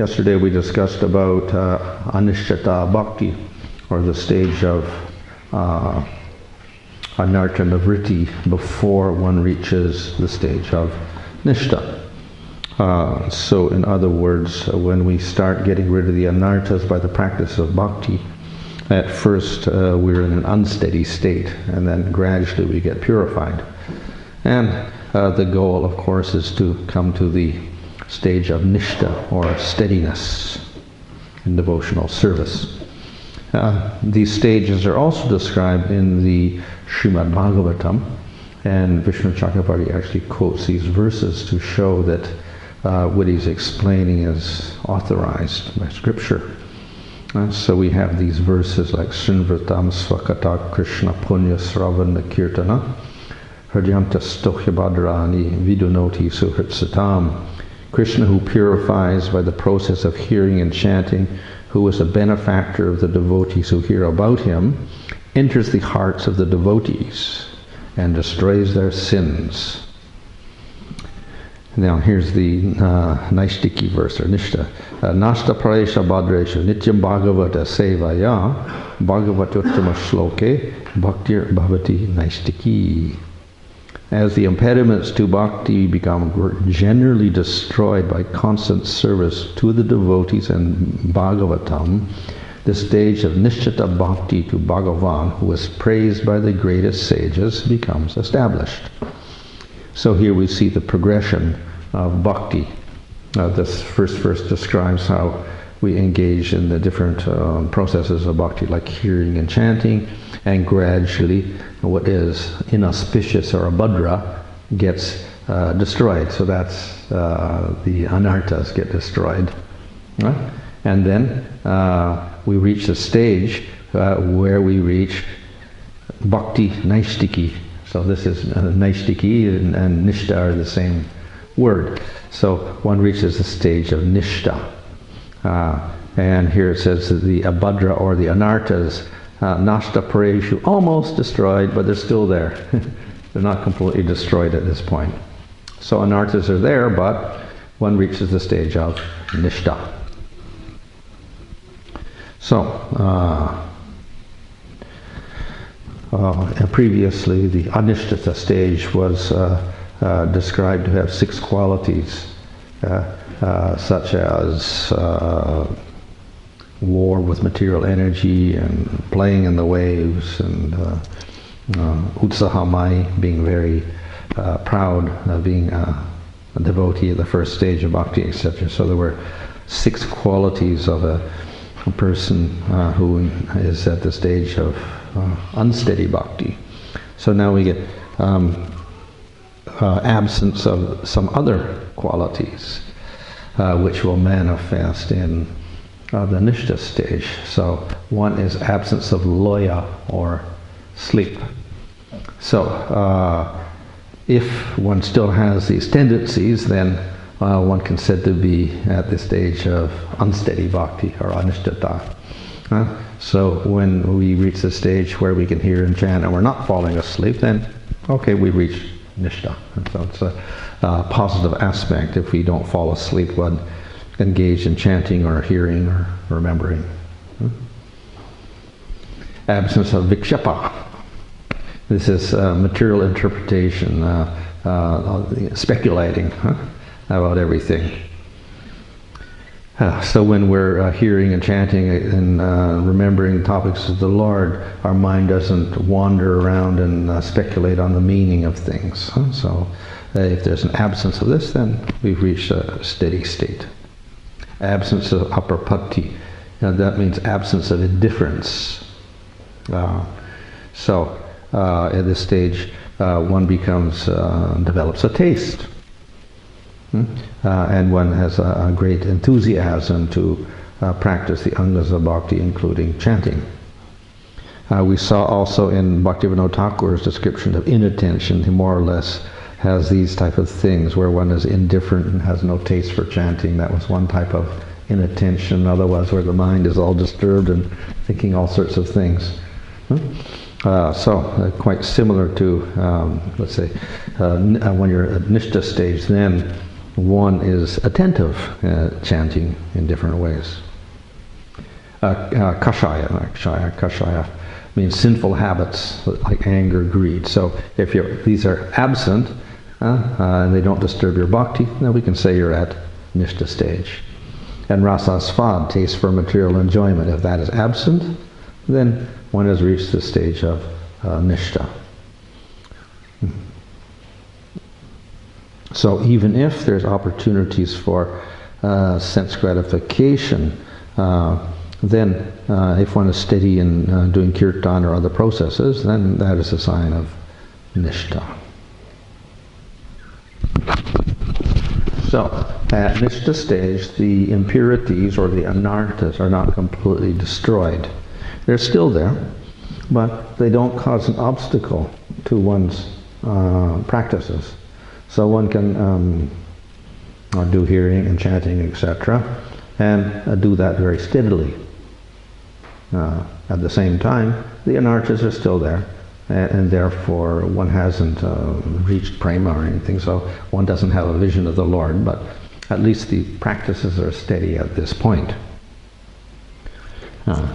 Yesterday we discussed about Anishtata Bhakti, or the stage of Anartha Nivritti before one reaches the stage of Nishta. So in other words, when we start getting rid of the anarthas by the practice of bhakti, at first we're in an unsteady state, and then gradually we get purified. And the goal, of course, is to come to the stage of nishta, or steadiness in devotional service. These stages are also described in the Srimad Bhagavatam, and Vishnu Chakravarti actually quotes these verses to show that what he's explaining is authorized by scripture. So we have these verses like Srinvratam Swakata Krishna Punya Sravana Kirtana Hridyanta Stohya Bhadrani Vidunoti Suhritsatam. Krishna, who purifies by the process of hearing and chanting, who is a benefactor of the devotees who hear about him, enters the hearts of the devotees and destroys their sins. Now here's the Naishtiki verse, or Nishta. Nashta Praesha Bhadresha Nityam Bhagavata Sevaya Bhagavatottama Shloke Bhaktir Bhavati Naishtiki. As the impediments to bhakti become generally destroyed by constant service to the devotees and Bhagavatam, the stage of Nishtata Bhakti to Bhagavan, who is praised by the greatest sages, becomes established. So here we see the progression of bhakti. This first verse describes how we engage in the different processes of bhakti, like hearing and chanting, and gradually what is inauspicious or abhadra gets destroyed. So that's the anarthas get destroyed. Right? And then we reach the stage where we reach bhakti naishtiki. So this is naishtiki and nishta are the same word. So one reaches the stage of nishta. And here it says that the abhadra, or the anarthas, nashta pareshu, almost destroyed, but they're still there. They're not completely destroyed at this point. So anarthas are there, but one reaches the stage of nishta. So, previously, the anishtata stage was described to have 6 qualities, such as war with material energy, and playing in the waves, and utsahamai, being very proud of being a devotee at the first stage of bhakti, etc. So there were 6 qualities of a person who is at the stage of unsteady bhakti. So now we get absence of some other qualities which will manifest in the nishta stage. So one is absence of loya, or sleep. So if one still has these tendencies, then one can said to be at the stage of unsteady bhakti, or anishtata. So when we reach the stage where we can hear and chant and we're not falling asleep, then okay, we reach nishta. And so it's a positive aspect if we don't fall asleep when engaged in chanting or hearing or remembering. Absence of vikshepa. This is material interpretation, speculating about everything. So when we're hearing and chanting and remembering topics of the Lord, our mind doesn't wander around and speculate on the meaning of things. So if there's an absence of this, then we've reached a steady state. Absence of aprapatti. That means absence of indifference. So at this stage, one develops a taste. And one has a great enthusiasm to practice the angas of bhakti, including chanting. We saw also in Bhaktivinoda Thakur's description of inattention, he more or less has these type of things where one is indifferent and has no taste for chanting. That was one type of inattention. Otherwise, where the mind is all disturbed and thinking all sorts of things. Quite similar to, let's say, when you're at nishta stage, then one is attentive, chanting in different ways. Kashaya means sinful habits like anger, greed. So if these are absent and they don't disturb your bhakti, then we can say you're at Nishta stage. And rasasvad, taste for material enjoyment, if that is absent, then one has reached the stage of Nishta. So even if there's opportunities for sense gratification, then if one is steady in doing kirtan or other processes, then that is a sign of Nishta. So at Nishta stage, the impurities or the anarthas are not completely destroyed. They're still there, but they don't cause an obstacle to one's practices. So one can do hearing and chanting, etc., and do that very steadily. At the same time, the anarthas are still there, and therefore one hasn't reached prema or anything, so one doesn't have a vision of the Lord, but at least the practices are steady at this point.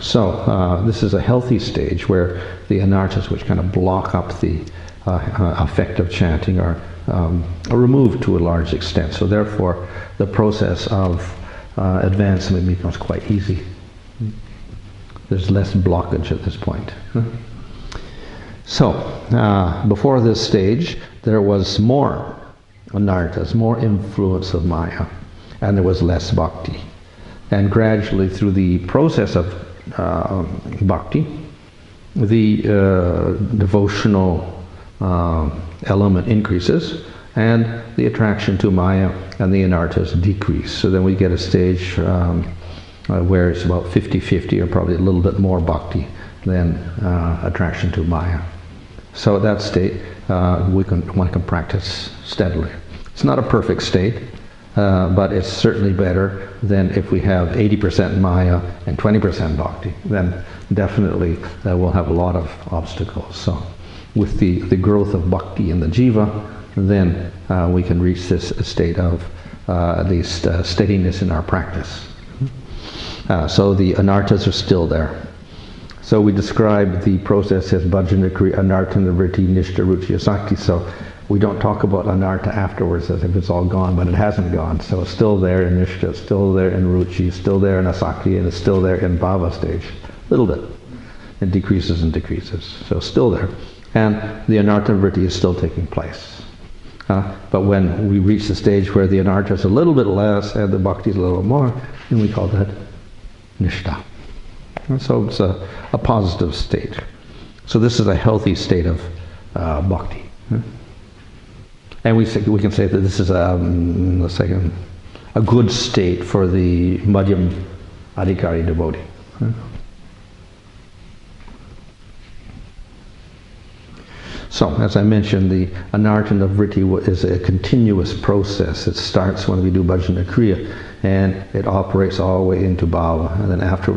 So this is a healthy stage where the anarthas, which kind of block up the effect of chanting, are removed to a large extent. So therefore, the process of advancement becomes quite easy. There's less blockage at this point. So, before this stage, there was more anarthas, more influence of Maya, and there was less bhakti. And gradually, through the process of bhakti, the devotional element increases, and the attraction to Maya and the anarthas decrease. So then we get a stage where it's about 50-50, or probably a little bit more bhakti than attraction to Maya. So at that state, one can practice steadily. It's not a perfect state, but it's certainly better than if we have 80% Maya and 20% bhakti. Then definitely we'll have a lot of obstacles. So with the growth of bhakti in the jiva, then we can reach this state of at least steadiness in our practice. So the anarthas are still there. So we describe the process as bhajana kriya, anartha, nivritti, nishta, ruchi, asakti. So we don't talk about anartha afterwards as if it's all gone, but it hasn't gone. So it's still there in nishta, it's still there in ruchi, it's still there in asakti, and it's still there in bhava stage. A little bit. It decreases and decreases. So still there. And the anartha vritti is still taking place. But when we reach the stage where the anartha is a little bit less and the bhakti is a little more, then we call that nishta. And so it's a positive state. So this is a healthy state of bhakti. And we can say that this is a good state for the madhyam adhikari devotee. So, as I mentioned, the anartha vritti is a continuous process. It starts when we do bhajana kriya, and it operates all the way into bhava. And then after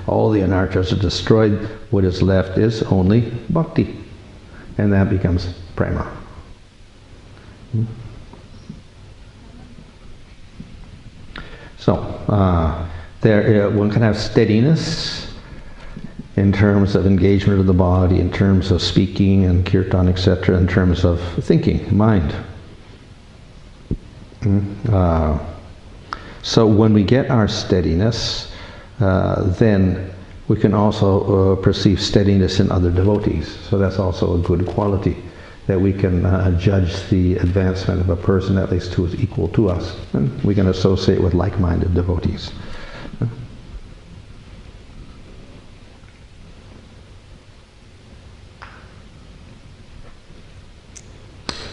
all the anarthas are destroyed, what is left is only bhakti. And that becomes prema. So, one can have steadiness in terms of engagement of the body, in terms of speaking and kirtan, etc., in terms of thinking, mind. So when we get our steadiness, then we can also perceive steadiness in other devotees. So that's also a good quality, that we can judge the advancement of a person, at least who is equal to us. And we can associate with like-minded devotees.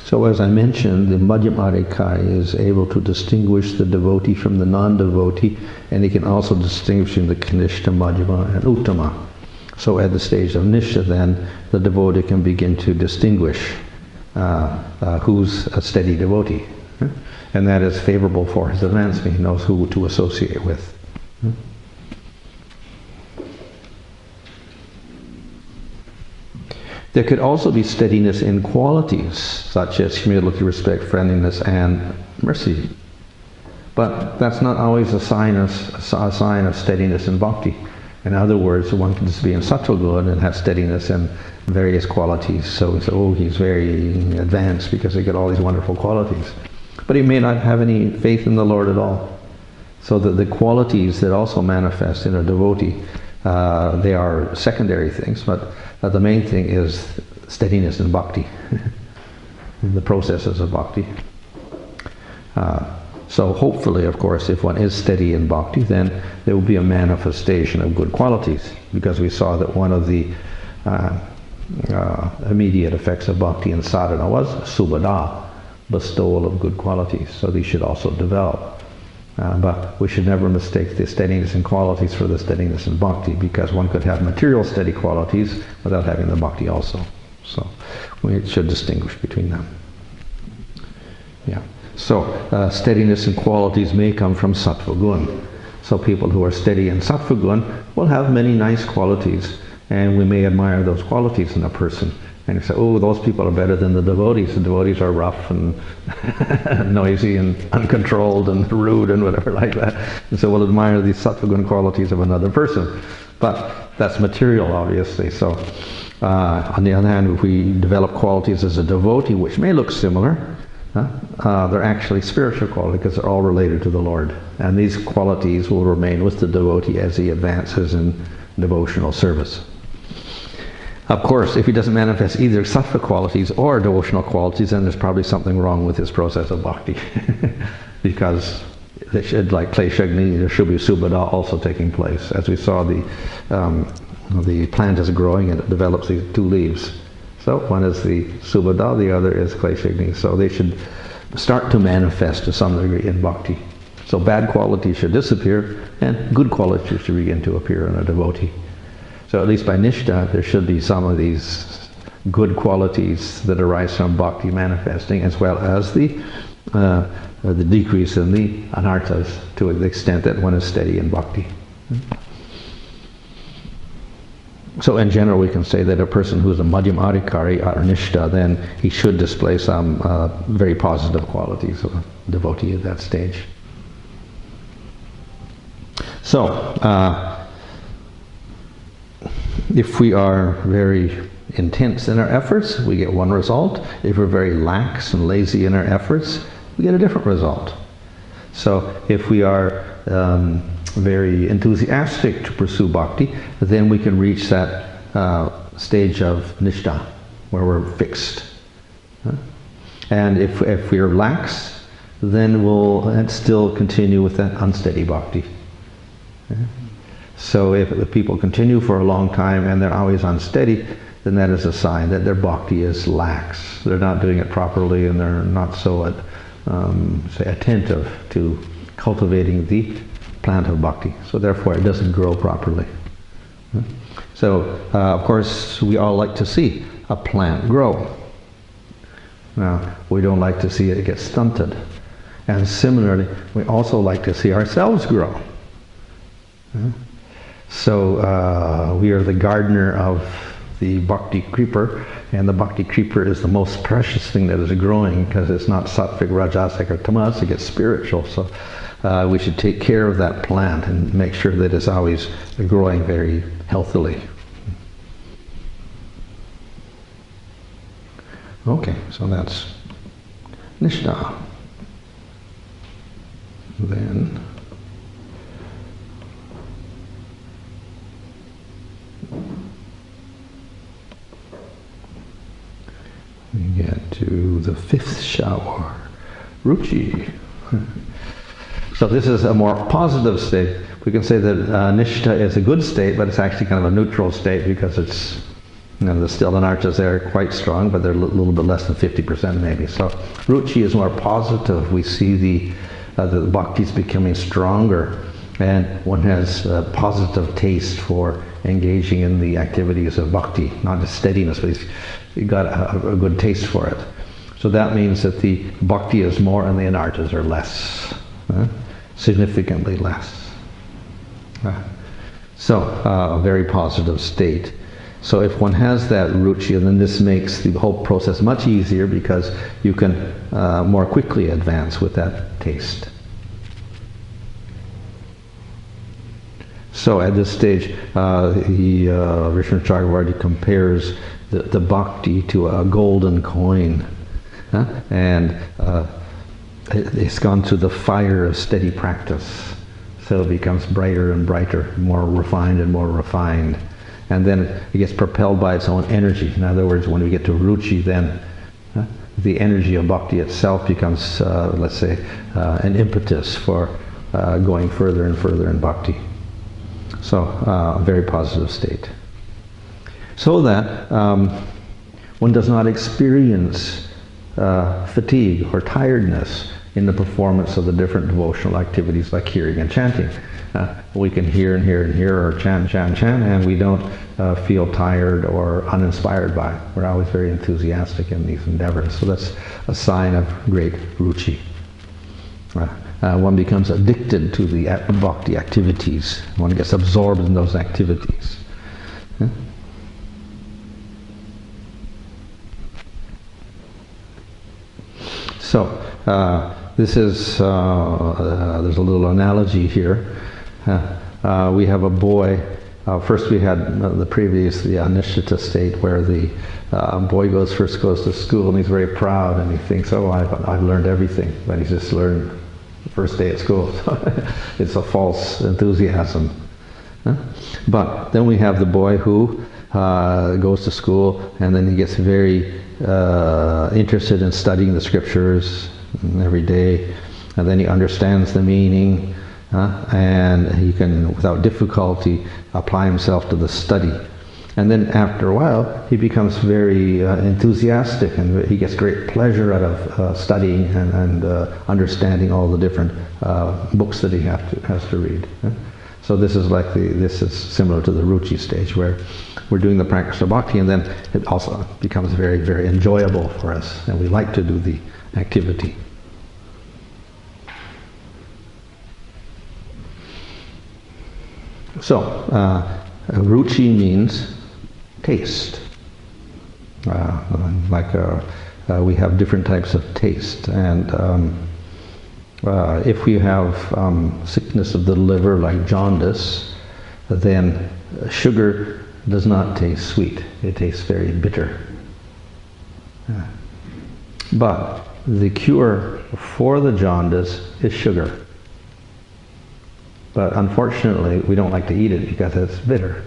So as I mentioned, the Madhyam Adhikari is able to distinguish the devotee from the non-devotee, and he can also distinguish in the Kanishta, Madhyama, and Uttama. So at the stage of Nishta then, the devotee can begin to distinguish who's a steady devotee. And that is favorable for his advancement. He knows who to associate with. There could also be steadiness in qualities, such as humility, respect, friendliness, and mercy. But that's not always a sign of steadiness in bhakti. In other words, one can just be in sattva gun and have steadiness in various qualities. So we say, oh, he's very advanced because he got all these wonderful qualities. But he may not have any faith in the Lord at all. So that the qualities that also manifest in a devotee, they are secondary things, but the main thing is steadiness in bhakti, in the processes of bhakti. So hopefully, of course, if one is steady in bhakti, then there will be a manifestation of good qualities, because we saw that one of the immediate effects of bhakti and sadhana was subhada, bestowal of good qualities. So these should also develop. But we should never mistake the steadiness in qualities for the steadiness in bhakti, because one could have material steady qualities without having the bhakti also. So we should distinguish between them. Yeah. So steadiness in qualities may come from sattva gun. So people who are steady in sattva gun will have many nice qualities, and we may admire those qualities in a person. And you say, oh, those people are better than the devotees. The devotees are rough and noisy and uncontrolled and rude and whatever like that. And so we'll admire these sattva-gun qualities of another person. But that's material, obviously. So on the other hand, if we develop qualities as a devotee, which may look similar, they're actually spiritual qualities because they're all related to the Lord. And these qualities will remain with the devotee as he advances in devotional service. Of course, if he doesn't manifest either sattva qualities or devotional qualities, then there's probably something wrong with his process of bhakti. Because they should, like kleshagni, there should be subhada also taking place. As we saw, the plant is growing and it develops these two leaves. So one is the subhada, the other is kleshagni. So they should start to manifest to some degree in bhakti. So bad qualities should disappear and good qualities should begin to appear in a devotee. So at least by nishtha, there should be some of these good qualities that arise from bhakti manifesting, as well as the decrease in the anarthas to the extent that one is steady in bhakti. So in general, we can say that a person who is a madhyam adhikari or nishtha, then he should display some very positive qualities of a devotee at that stage. So, if we are very intense in our efforts, we get one result. If we're very lax and lazy in our efforts, we get a different result. So if we are very enthusiastic to pursue bhakti, then we can reach that stage of nishtha, where we're fixed. And if we're lax, then we'll still continue with that unsteady bhakti. So if people continue for a long time and they're always unsteady, then that is a sign that their bhakti is lax. They're not doing it properly and they're not so say attentive to cultivating the plant of bhakti. So therefore it doesn't grow properly. So of course we all like to see a plant grow. Now we don't like to see it get stunted. And similarly, we also like to see ourselves grow. So we are the gardener of the bhakti creeper, and the bhakti creeper is the most precious thing that is growing because it's not sattvic, rajasic, or tamas, it gets spiritual. So we should take care of that plant and make sure that it's always growing very healthily. Okay, so that's nishtha. Then we get to the fifth shower, ruchi. So this is a more positive state. We can say that nishtha is a good state, but it's actually kind of a neutral state because it's, the still anarthas there are quite strong, but they're a little bit less than 50% maybe. So ruchi is more positive. We see the bhakti is becoming stronger, and one has a positive taste for engaging in the activities of bhakti, not just steadiness, but you got a good taste for it. So that means that the bhakti is more and the anarthas are less, significantly less. So a very positive state. So if one has that ruchi, then this makes the whole process much easier because you can more quickly advance with that taste. So at this stage, Vishnu Chakravarti compares the bhakti to a golden coin. And it's gone through the fire of steady practice. So it becomes brighter and brighter, more refined and more refined. And then it gets propelled by its own energy. In other words, when we get to ruchi, then the energy of bhakti itself becomes, let's say, an impetus for going further and further in bhakti. So, a very positive state. So that one does not experience fatigue or tiredness in the performance of the different devotional activities like hearing and chanting. We can hear and hear and hear, or chant, chant, chant, and we don't feel tired or uninspired by it. We're always very enthusiastic in these endeavors. So that's a sign of great ruchi. One becomes addicted to the bhakti activities. One gets absorbed in those activities. So this is, there's a little analogy here. We have a boy. First we had the Anishita state where the boy first goes to school and he's very proud and he thinks, oh, I've learned everything, but he's just learned the first day at school. It's a false enthusiasm. But then we have the boy who goes to school and then he gets very interested in studying the scriptures every day, and then he understands the meaning, and he can, without difficulty, apply himself to the study. And then after a while, he becomes very enthusiastic, and he gets great pleasure out of studying and understanding all the different books that he has to read. So this is similar to the ruchi stage, where we're doing the practice of bhakti, and then it also becomes very, very enjoyable for us, and we like to do the activity. So, ruchi means taste. We have different types of taste, and if we have sickness of the liver like jaundice, then sugar does not taste sweet. It tastes very bitter. But the cure for the jaundice is sugar. But unfortunately, we don't like to eat it because it's bitter.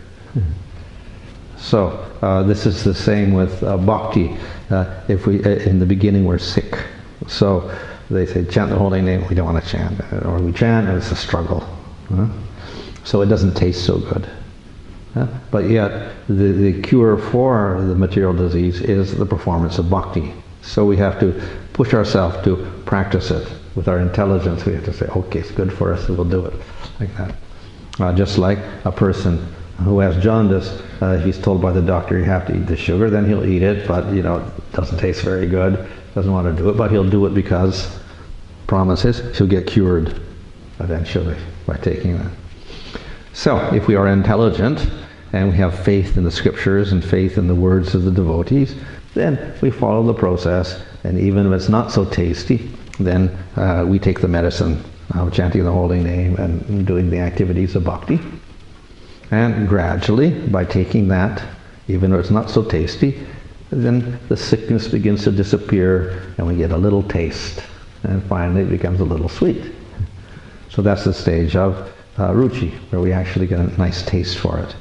So this is the same with bhakti. If we, in the beginning, we're sick. So they say, chant the holy name. We don't want to chant. Or we chant, and it's a struggle. So it doesn't taste so good. But yet, the cure for the material disease is the performance of bhakti. So we have to push ourselves to practice it. With our intelligence, we have to say, okay, it's good for us, so we'll do it. Like that. Just like a person who has jaundice, if he's told by the doctor you have to eat the sugar, then he'll eat it, but it doesn't taste very good, doesn't want to do it, but he'll do it because promises he'll get cured eventually by taking that. So if we are intelligent and we have faith in the scriptures and faith in the words of the devotees, then we follow the process, and even if it's not so tasty, then we take the medicine of chanting the holy name and doing the activities of bhakti. And gradually, by taking that, even though it's not so tasty, then the sickness begins to disappear and we get a little taste. And finally it becomes a little sweet. So that's the stage of ruchi, where we actually get a nice taste for it.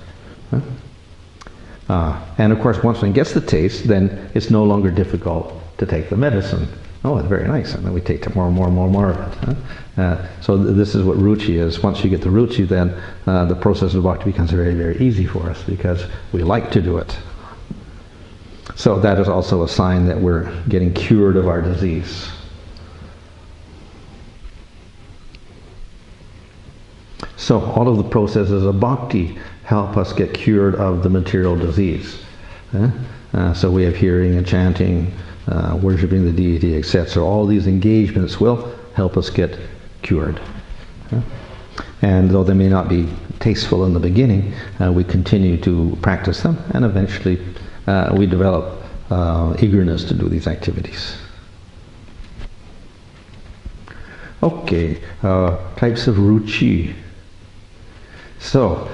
And of course, once one gets the taste, then it's no longer difficult to take the medicine. Oh, it's very nice. And then we take more and more and more and more of it. So this is what ruchi is. Once you get the ruchi, then the process of bhakti becomes very, very easy for us because we like to do it. So that is also a sign that we're getting cured of our disease. So all of the processes of bhakti help us get cured of the material disease. So we have hearing and chanting, worshipping the deity, etc. All these engagements will help us get cured. And though they may not be tasteful in the beginning, we continue to practice them, and eventually we develop eagerness to do these activities. Okay, types of ruchi. So,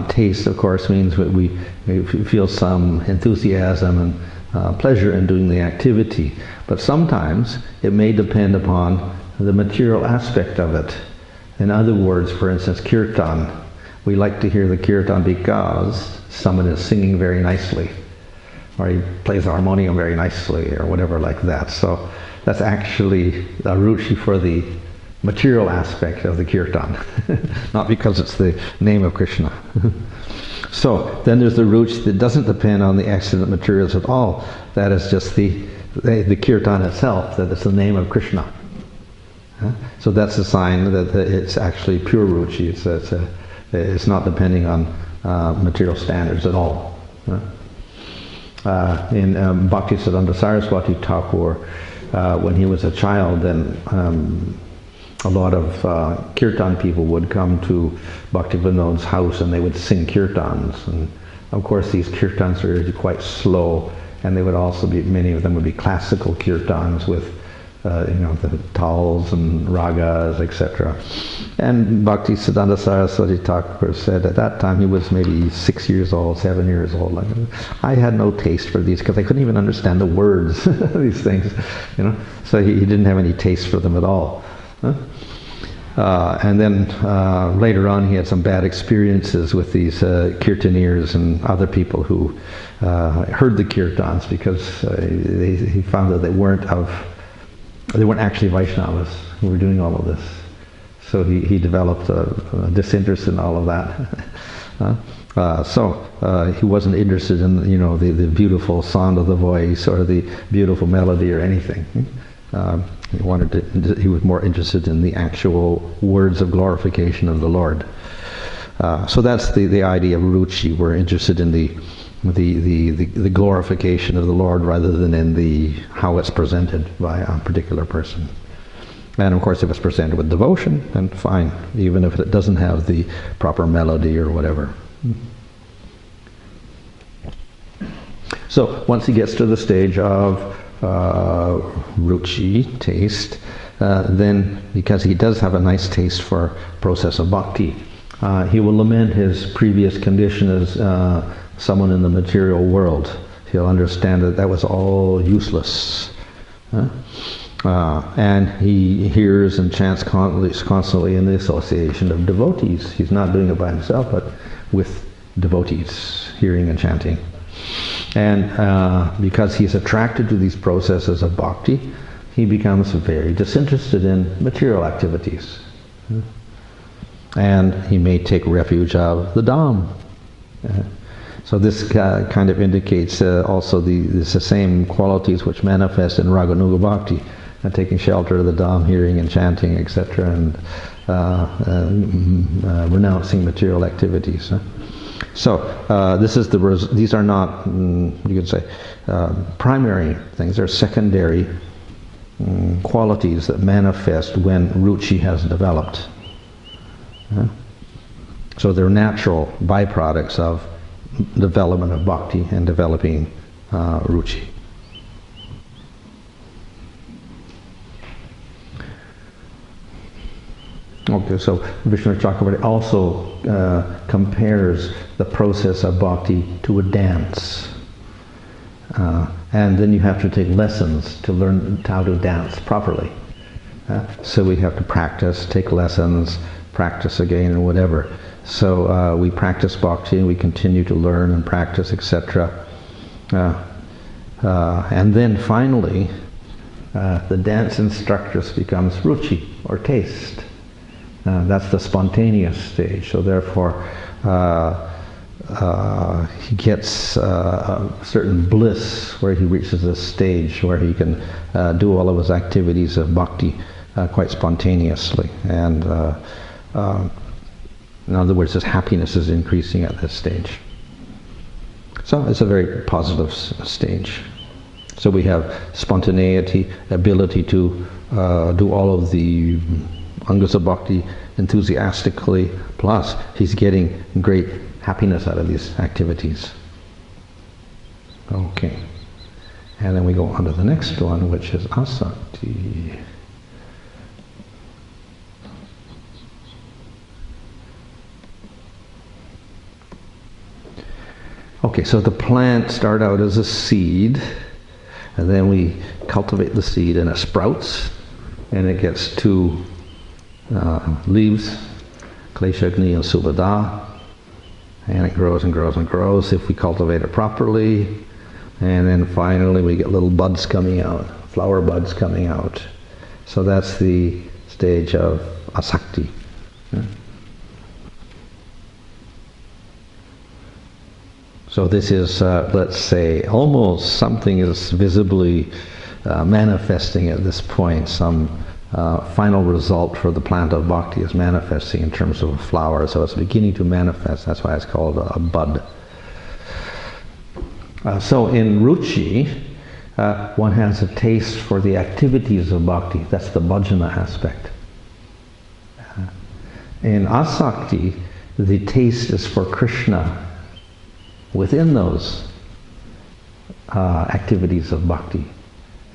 taste, of course, means we feel some enthusiasm and pleasure in doing the activity. But sometimes it may depend upon the material aspect of it. In other words, for instance, kirtan. We like to hear the kirtan because someone is singing very nicely, or he plays the harmonium very nicely, or whatever like that. So that's actually a ruchi for the material aspect of the kirtan, not because it's the name of Krishna. So then there's the ruchi that doesn't depend on the accident materials at all. That is just the kirtan itself, that it's the name of Krishna. So that's a sign that it's actually pure ruchi. It's not depending on material standards at all. In Bhaktisiddhanta Saraswati Thakur, when he was a child, then a lot of kirtan people would come to Bhaktivinoda's house and they would sing kirtans. And of course these kirtans are usually quite slow, and they would also be, many of them would be classical kirtans with the tals and ragas, etc. And Bhaktisiddhanta Saraswati Thakur said at that time, he was maybe 6 years old, 7 years old. I had no taste for these because I couldn't even understand the words, these things, So he didn't have any taste for them at all. And then later on he had some bad experiences with these kirtaneers and other people who heard the kirtans, because he found that they weren't actually Vaishnavas who were doing all of this. So he developed a disinterest in all of that. So he wasn't interested in the beautiful sound of the voice or the beautiful melody or anything. He was more interested in the actual words of glorification of the Lord. So that's the idea of ruchi. We're interested in the glorification of the Lord rather than in how it's presented by a particular person. And of course, if it's presented with devotion, then fine, even if it doesn't have the proper melody or whatever. So once he gets to the stage of ruchi, taste, then because he does have a nice taste for process of bhakti, he will lament his previous condition as someone in the material world. He'll understand that was all useless. And he hears and chants constantly in the association of devotees. He's not doing it by himself, but with devotees, hearing and chanting. And because he's attracted to these processes of bhakti, he becomes very disinterested in material activities. And he may take refuge of the Dham. So this kind of indicates also the same qualities which manifest in Raganuga Bhakti, taking shelter of the Dham, hearing and chanting, etc., and renouncing material activities. So these are not, you could say, primary things. They're secondary qualities that manifest when ruchi has developed. So they're natural byproducts of development of bhakti and developing ruchi. Okay, so Vishnu Chakravarti also compares the process of bhakti to a dance. And then you have to take lessons to learn how to dance properly. So we have to practice, take lessons, practice again, and whatever. So we practice bhakti and we continue to learn and practice, etc. And then finally, the dance instructress becomes ruchi, or taste. That's the spontaneous stage. So therefore, he gets a certain bliss where he reaches this stage where he can do all of his activities of bhakti quite spontaneously. And in other words, his happiness is increasing at this stage. So it's a very positive stage. So we have spontaneity, ability to do all of the angas of bhakti enthusiastically, plus he's getting great happiness out of these activities. Okay. And then we go on to the next one, which is asakti. Okay, so the plant start out as a seed, and then we cultivate the seed and it sprouts, and it gets two leaves, Kleshagni and Subhada, and it grows and grows and grows if we cultivate it properly, and then finally we get little buds coming out, flower buds coming out. So that's the stage of asakti. Yeah. So this is, let's say, almost something is visibly manifesting at this point. Some final result for the plant of bhakti is manifesting in terms of a flower. So it's beginning to manifest. That's why it's called a bud. So in ruchi, one has a taste for the activities of bhakti. That's the bhajana aspect. In asakti, the taste is for Krishna within those activities of bhakti.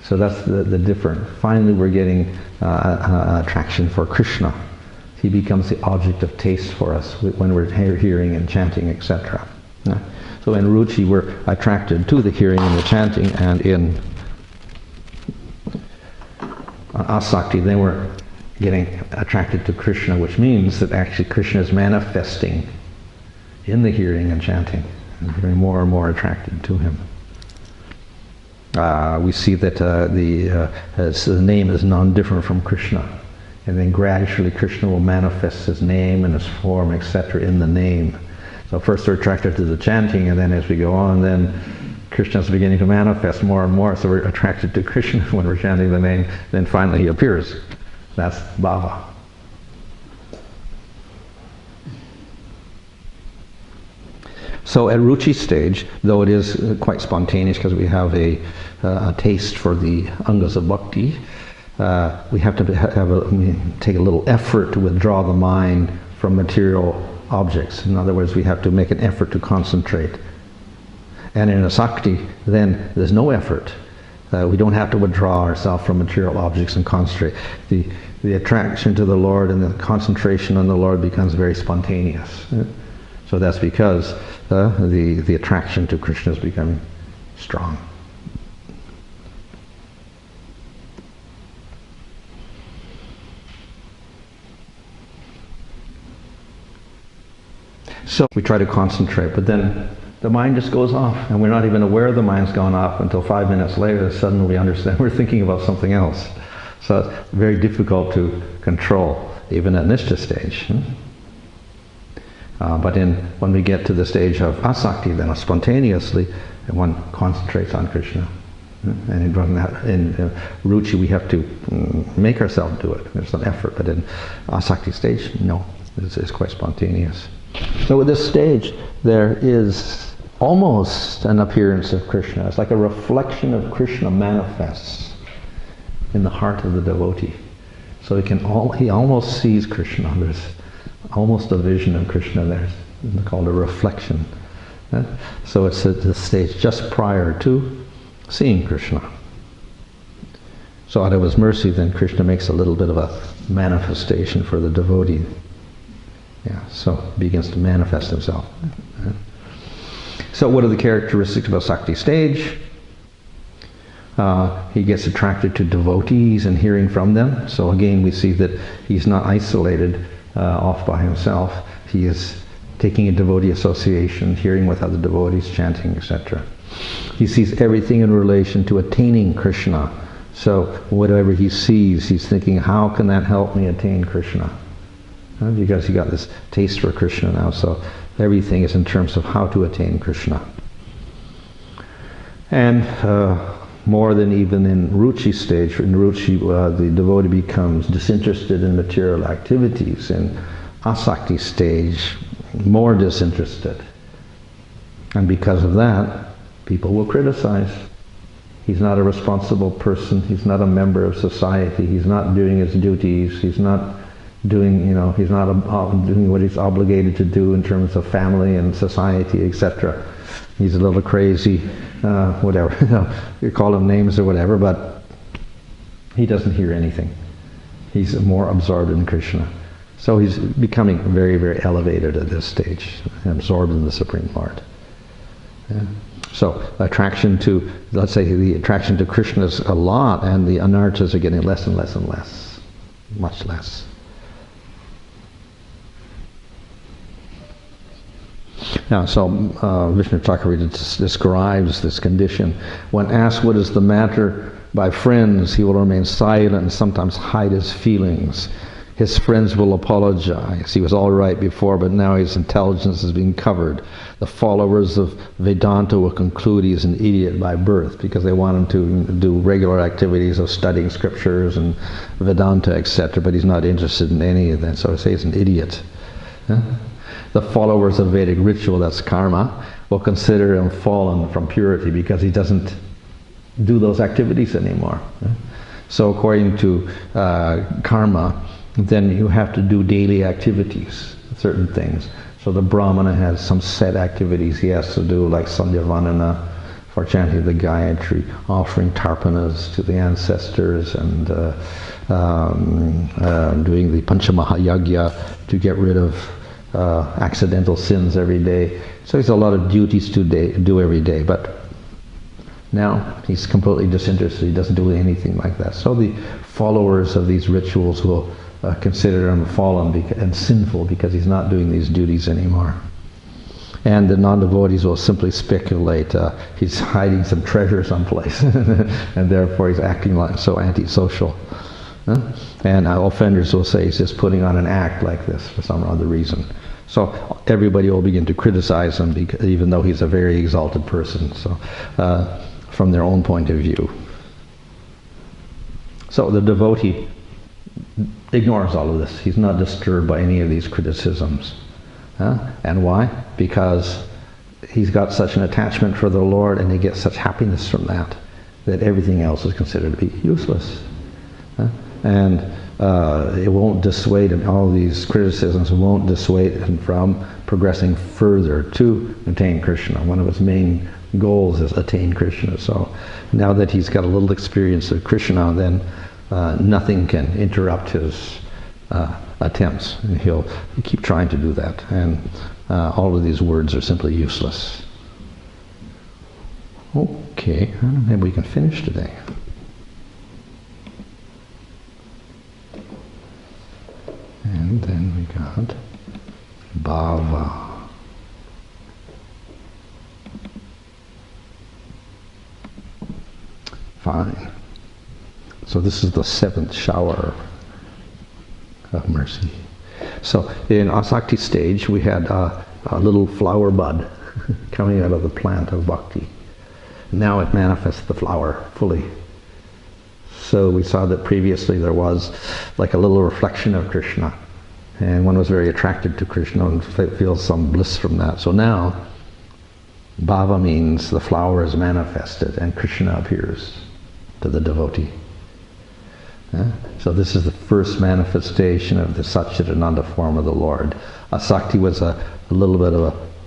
So that's the difference. Finally we're getting attraction for Krishna. He becomes the object of taste for us when we're hearing and chanting, etc. So in ruchi we're attracted to the hearing and the chanting, and in asakti then we're getting attracted to Krishna, which means that actually Krishna is manifesting in the hearing and chanting. Becoming more and more attracted to him. We see that the name is non-different from Krishna, and then gradually Krishna will manifest his name and his form, etc., in the name. So first we're attracted to the chanting, and then as we go on, then Krishna is beginning to manifest more and more. So we're attracted to Krishna when we're chanting the name. Then finally he appears. That's bhava. So at ruchi stage, though it is quite spontaneous because we have a taste for the angas of bhakti, we have to take a little effort to withdraw the mind from material objects. In other words, we have to make an effort to concentrate. And in asakti, then there's no effort. We don't have to withdraw ourselves from material objects and concentrate. The attraction to the Lord and the concentration on the Lord becomes very spontaneous. So that's because the attraction to Krishna is becoming strong. So we try to concentrate, but then the mind just goes off, and we're not even aware the mind's gone off until 5 minutes later. Suddenly we understand we're thinking about something else. So it's very difficult to control, even at nishta stage. But when we get to the stage of asakti, then spontaneously one concentrates on Krishna. And in ruchi we have to make ourselves do it. There's an effort, but in asakti stage, no, it's quite spontaneous. So at this stage, there is almost an appearance of Krishna. It's like a reflection of Krishna manifests in the heart of the devotee. So he almost sees Krishna. There's almost a vision of Krishna there. It's called a reflection. So it's at the stage just prior to seeing Krishna. So out of his mercy, then Krishna makes a little bit of a manifestation for the devotee. Yeah, so begins to manifest himself. So what are the characteristics of a Sakti stage? He gets attracted to devotees and hearing from them. So again, we see that he's not isolated off by himself. He is taking a devotee association, hearing with other devotees, chanting, etc. He sees everything in relation to attaining Krishna. So whatever he sees, he's thinking, how can that help me attain Krishna? Because he got this taste for Krishna now, so everything is in terms of how to attain Krishna. And more than even in ruchi stage, in ruchi the devotee becomes disinterested in material activities. In asakti stage, more disinterested. And because of that, people will criticize. He's not a responsible person, he's not a member of society, he's not doing his duties, he's not doing, he's not doing what he's obligated to do in terms of family and society, etc. He's a little crazy, whatever, you call him names or whatever, but he doesn't hear anything. He's more absorbed in Krishna. So he's becoming very, very elevated at this stage, absorbed in the Supreme Lord. Yeah. So attraction to, let's say the attraction to Krishna is a lot, and the anarthas are getting less and less and less, much less. Now, so Vishnu Chakravarti describes this condition. When asked what is the matter by friends, he will remain silent and sometimes hide his feelings. His friends will apologize. He was all right before, but now his intelligence is being covered. The followers of Vedanta will conclude he is an idiot by birth because they want him to do regular activities of studying scriptures and Vedanta, etc., but he's not interested in any of that, so they say he's an idiot. Huh? The followers of Vedic ritual, that's karma, will consider him fallen from purity because he doesn't do those activities anymore. So according to karma, then you have to do daily activities, certain things. So the Brahmana has some set activities he has to do, like Sandhya Vanana for chanting the Gayatri, offering tarpanas to the ancestors, and doing the Panchamahayagya to get rid of accidental sins every day. So there's a lot of duties to do every day, but now he's completely disinterested. He doesn't do anything like that. So the followers of these rituals will consider him fallen and sinful because he's not doing these duties anymore. And the non-devotees will simply speculate he's hiding some treasure someplace and therefore he's acting like so antisocial. And offenders will say he's just putting on an act like this for some other reason. So everybody will begin to criticize him even though he's a very exalted person, so from their own point of view. So the devotee ignores all of this. He's not disturbed by any of these criticisms. And why? Because he's got such an attachment for the Lord and he gets such happiness from that everything else is considered to be useless. And it won't dissuade him, all these criticisms won't dissuade him from progressing further to attain Krishna. One of his main goals is attain Krishna. So now that he's got a little experience of Krishna, then nothing can interrupt his attempts. And he'll keep trying to do that. And all of these words are simply useless. Okay, maybe we can finish today. And then we got bhava. Fine. So this is the seventh shower of mercy. So in Asakti stage we had a little flower bud coming out of the plant of bhakti. Now it manifests the flower fully. So we saw that previously there was like a little reflection of Krishna, and one was very attracted to Krishna and feels some bliss from that. So now bhava means the flower is manifested and Krishna appears to the devotee. So this is the first manifestation of the Satchidananda form of the Lord. Asakti was a little bit of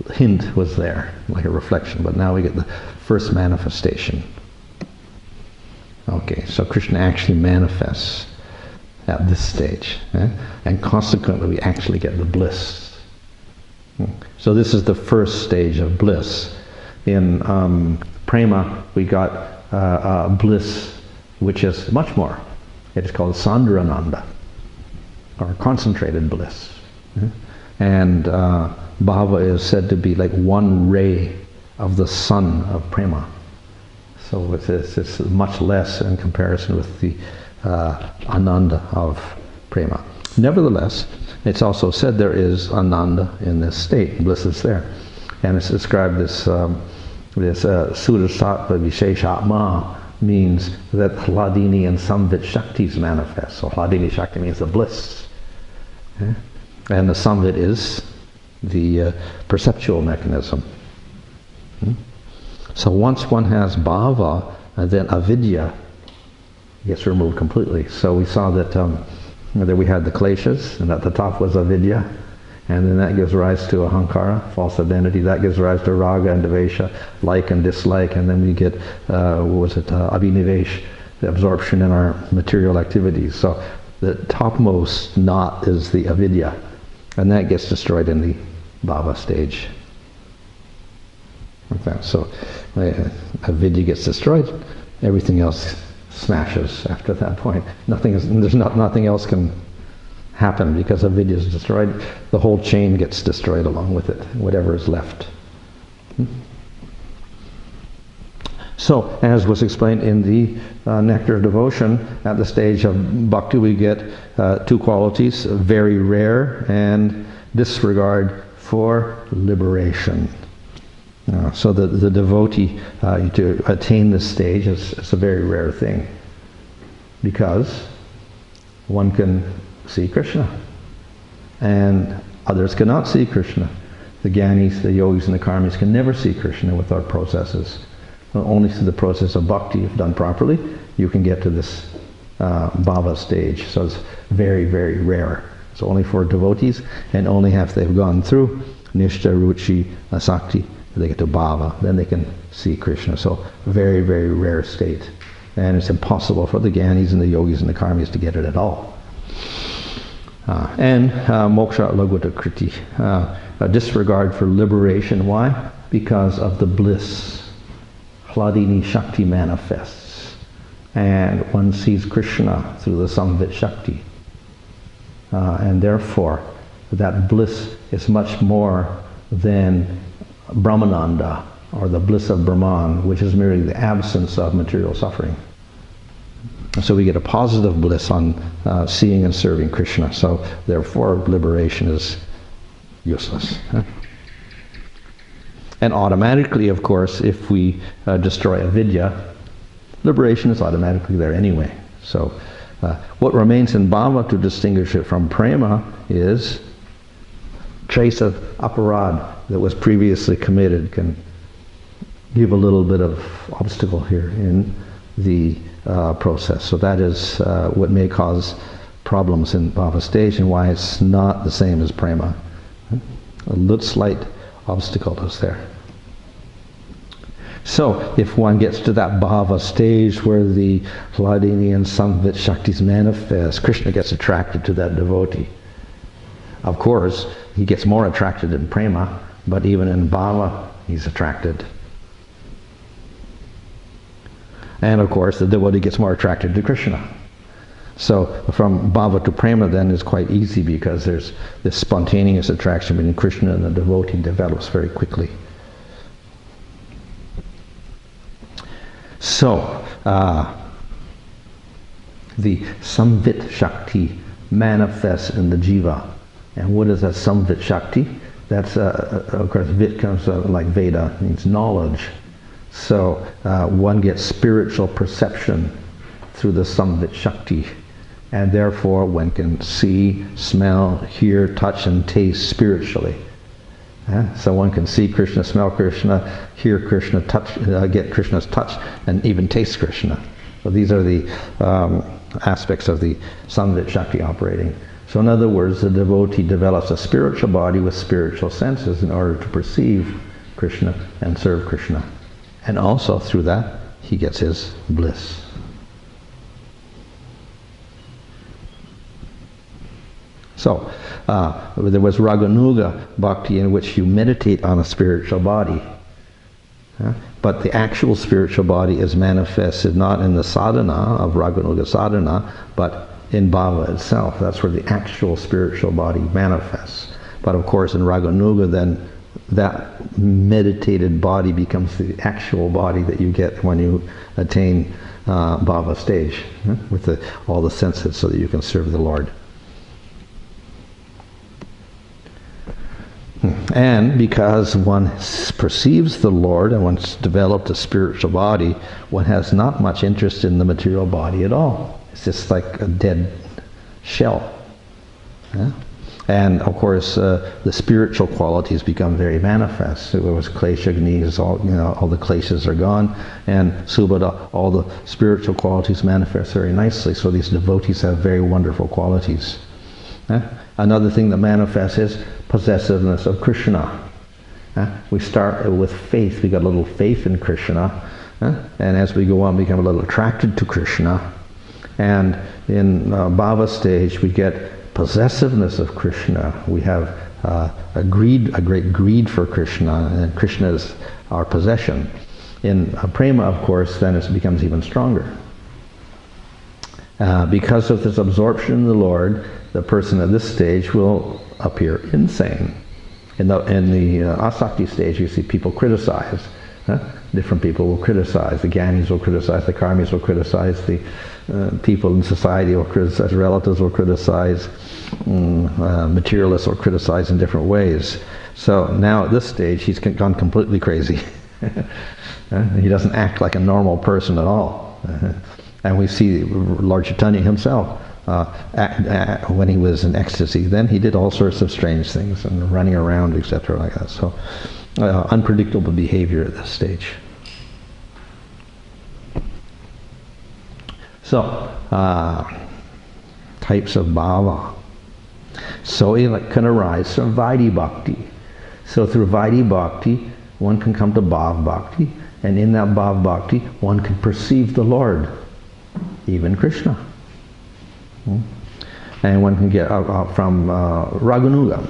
a hint was there, like a reflection, but now we get the first manifestation. Okay, so Krishna actually manifests at this stage, and consequently we actually get the bliss. So this is the first stage of bliss. In prema we got bliss which is much more. It is called Sandrananda, or concentrated bliss. And bhava is said to be like one ray of the sun of prema. So it's much less in comparison with the ananda of prema. Nevertheless, it's also said there is ananda in this state, bliss is there. And it's described this Sura Sattva Visheshatma means that Hladini and Samvit Shaktis manifest. So Hladini Shakti means the bliss. And the Samvit is the perceptual mechanism. So once one has bhava, then avidya gets removed completely. So we saw that that we had the kleshas, and at the top was avidya, and then that gives rise to ahankara, false identity. That gives rise to raga and devesha, like and dislike, and then we get abhinivesh, the absorption in our material activities. So the topmost knot is the avidya, and that gets destroyed in the bhava stage. like that. So avidya gets destroyed, everything else smashes after that point. Nothing else can happen because avidya is destroyed. The whole chain gets destroyed along with it, whatever is left. So, as was explained in the Nectar of Devotion, at the stage of bhakti we get two qualities, very rare and disregard for liberation. So the devotee to attain this stage is a very rare thing, because one can see Krishna and others cannot see Krishna. The Gyanis, the Yogis and the Karmis can never see Krishna without processes. Only through the process of bhakti, if done properly, you can get to this bhava stage. So it's very, very rare. It's only for devotees, and only after they've gone through nishta, ruchi, asakti, they get to bhava. Then they can see Krishna. So very, very rare state. And it's impossible for the Gyanis and the Yogis and the Karmis to get it at all. And moksha lagvata kriti, a disregard for liberation. Why? Because of the bliss. Hladini Shakti manifests, and one sees Krishna through the Samvit Shakti, and therefore that bliss is much more than Brahmananda, or the bliss of Brahman, which is merely the absence of material suffering. So we get a positive bliss on seeing and serving Krishna. So therefore liberation is useless. And automatically, of course, if we destroy avidya, liberation is automatically there anyway. So what remains in bhava to distinguish it from prema is trace of aparad that was previously committed can give a little bit of obstacle here in the process. So that is what may cause problems in bhava stage, and why it's not the same as prema. A little slight obstacle is there. So if one gets to that bhava stage where the Hladini and Samvit Shaktis manifest, Krishna gets attracted to that devotee. Of course, he gets more attracted in prema, but even in bhava, he's attracted. And of course, the devotee gets more attracted to Krishna. So from bhava to prema then is quite easy, because there's this spontaneous attraction between Krishna and the devotee develops very quickly. So the Samvit Shakti manifests in the jiva. And what is that Samvit Shakti? That's, of course, Vit comes like Veda, means knowledge. So one gets spiritual perception through the Samvit Shakti. And therefore one can see, smell, hear, touch, and taste spiritually. So one can see Krishna, smell Krishna, hear Krishna, touch, get Krishna's touch, and even taste Krishna. So these are the aspects of the Samvit Shakti operating. So in other words, the devotee develops a spiritual body with spiritual senses in order to perceive Krishna and serve Krishna. And also through that, he gets his bliss. So, there was Raganuga bhakti, in which you meditate on a spiritual body. But the actual spiritual body is manifested not in the sadhana of Raganuga sadhana, but in bhava itself. That's where the actual spiritual body manifests. But of course in Raganuga then, that meditated body becomes the actual body that you get when you attain bhava stage, with all the senses, so that you can serve the Lord. And because one perceives the Lord and one's developed a spiritual body, one has not much interest in the material body at all. It's just like a dead shell. Yeah? And of course, the spiritual qualities become very manifest. It was kleshagnis, all the kleshas are gone, and subhada, all the spiritual qualities manifest very nicely. So these devotees have very wonderful qualities. Another thing that manifests is possessiveness of Krishna. We start with faith. We got a little faith in Krishna, and as we go on, we become a little attracted to Krishna. And in bhava stage, we get possessiveness of Krishna. We have a great greed for Krishna, and Krishna is our possession. In prema, of course, then it becomes even stronger. Because of this absorption in the Lord, the person at this stage will appear insane. In the asakti stage, you see people criticize. Different people will criticize. The gyanis will criticize, the karmis will criticize, the people in society will criticize, relatives will criticize, materialists will criticize in different ways. So now at this stage, he's gone completely crazy. He doesn't act like a normal person at all. And we see Lord Chaitanya himself, when he was in ecstasy, then he did all sorts of strange things and running around, etc. like that. So unpredictable behavior at this stage. So types of bhava. So it can arise from Vaidhi Bhakti. So through Vaidhi Bhakti, one can come to Bhav Bhakti, and in that Bhav Bhakti, one can perceive the Lord, even Krishna. And one can get from Raganuga.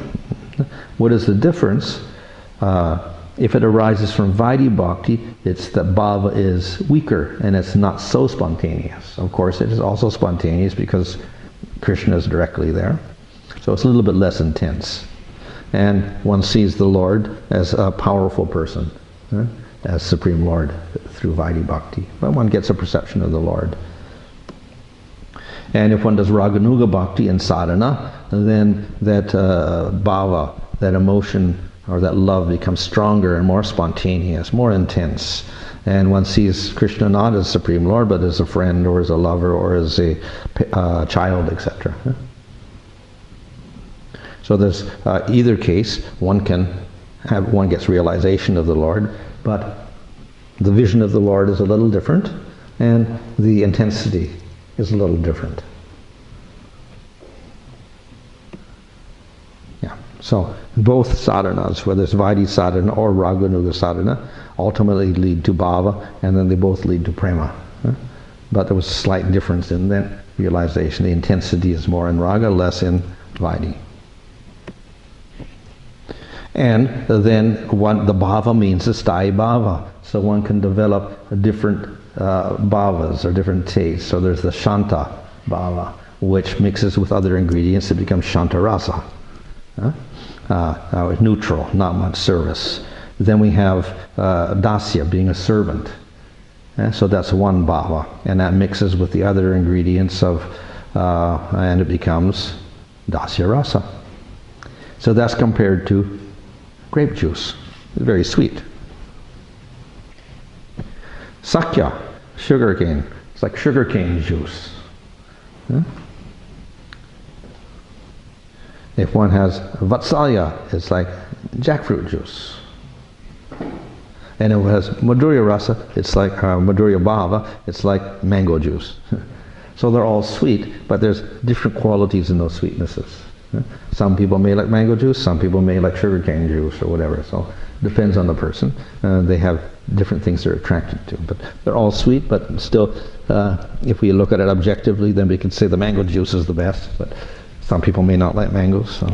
What is the difference? If it arises from Vaidhi Bhakti, it's that bhava is weaker and it's not so spontaneous. Of course, it is also spontaneous because Krishna is directly there. So it's a little bit less intense. And one sees the Lord as a powerful person, as Supreme Lord through Vaidhi Bhakti. But one gets a perception of the Lord. And if one does Raganuga Bhakti in sadhana, then that bhava, that emotion or that love becomes stronger and more spontaneous, more intense. And one sees Krishna not as Supreme Lord, but as a friend or as a lover or as a child, etc. So there's either case, one gets realization of the Lord, but the vision of the Lord is a little different, and the intensity is a little different. Yeah. So both sadhanas, whether it's Vaidhi sadhana or Raganuga sadhana, ultimately lead to bhava, and then they both lead to prema. But there was a slight difference in that realization. The intensity is more in raga, less in Vaidhi. And then the bhava means the sthayi bhava. So one can develop different bhavas or different tastes. So there's the shanta bhava, which mixes with other ingredients, it becomes shanta rasa. Neutral, not much service. Then we have dasya, being a servant. So that's one bhava, and that mixes with the other ingredients and it becomes dasya rasa. So that's compared to grape juice. It's very sweet. Sakya, sugarcane. It's like sugarcane juice. If one has vatsalya, it's like jackfruit juice. And if it has Madhurya rasa, it's like Madhurya bhava, it's like mango juice. So they're all sweet, but there's different qualities in those sweetnesses. Some people may like mango juice, some people may like sugarcane juice or whatever. So it depends on the person. They have different things they're attracted to. But they're all sweet, but still, if we look at it objectively, then we can say the mango juice is the best. But some people may not like mangoes, so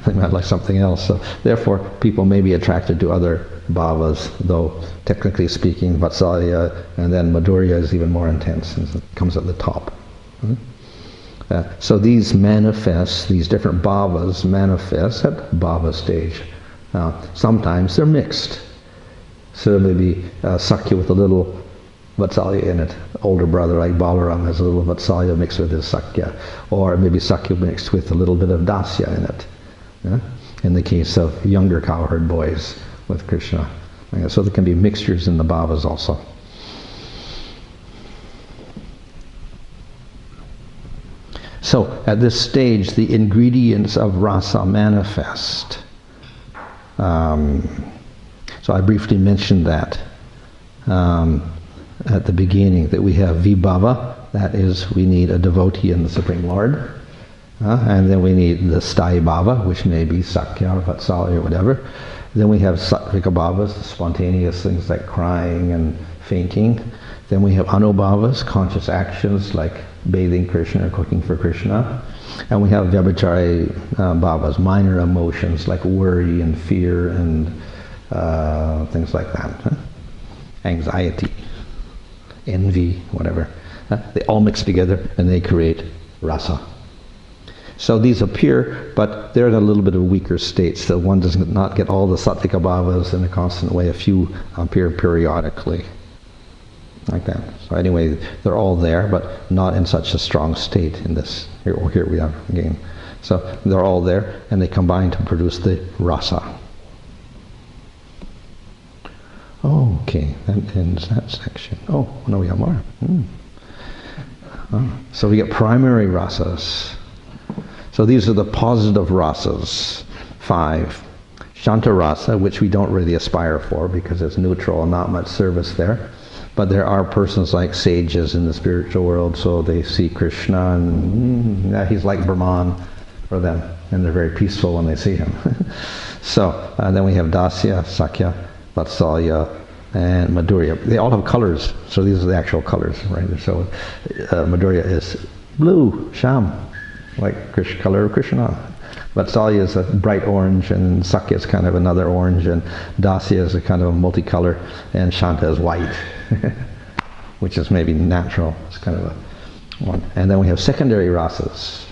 they might like something else. So therefore, people may be attracted to other bhavas, though technically speaking, vatsalya and then Madhurya is even more intense and it comes at the top. So these manifest, these different bhavas manifest at bhava stage. Sometimes they're mixed. So maybe Sakya with a little Vatsalya in it. Older brother like Balaram has a little Vatsalya mixed with his Sakya. Or maybe Sakya mixed with a little bit of Dasya in it. In the case of younger cowherd boys with Krishna. So there can be mixtures in the bhavas also. So at this stage, the ingredients of rasa manifest. So I briefly mentioned that at the beginning, that we have vibhava, that is, we need a devotee in the Supreme Lord. And then we need the sthayi bhava, which may be sakya or vatsalya or whatever. Then we have sattvika bhavas, spontaneous things like crying and fainting. Then we have anubhavas, conscious actions like bathing Krishna or cooking for Krishna. And we have vyabhichari bhavas, minor emotions like worry and fear and things like that. Huh? Anxiety, envy, whatever. They all mix together and they create rasa. So these appear, but they're in a little bit of a weaker state, so one does not get all the sattvika bhavas in a constant way. A few appear periodically, like that. So anyway, they're all there, but not in such a strong state in this. Here we are again. So they're all there, and they combine to produce the rasa. Okay, that ends that section. Oh, no, we have more. So we get primary rasas. So these are the positive rasas, 5. Shanta rasa, which we don't really aspire for because it's neutral and not much service there. But there are persons like sages in the spiritual world, so they see Krishna and he's like Brahman for them, and they're very peaceful when they see him. So then we have Dasya, Sakya, Vatsalya, and Madhurya. They all have colors, so these are the actual colors, right? So Madhurya is blue, Sham, like color of Krishna. Vatsalya is a bright orange, and Sakya is kind of another orange, and Dasya is a kind of a multicolor, and Shanta is white, which is maybe natural. It's kind of a one. And then we have secondary rasas.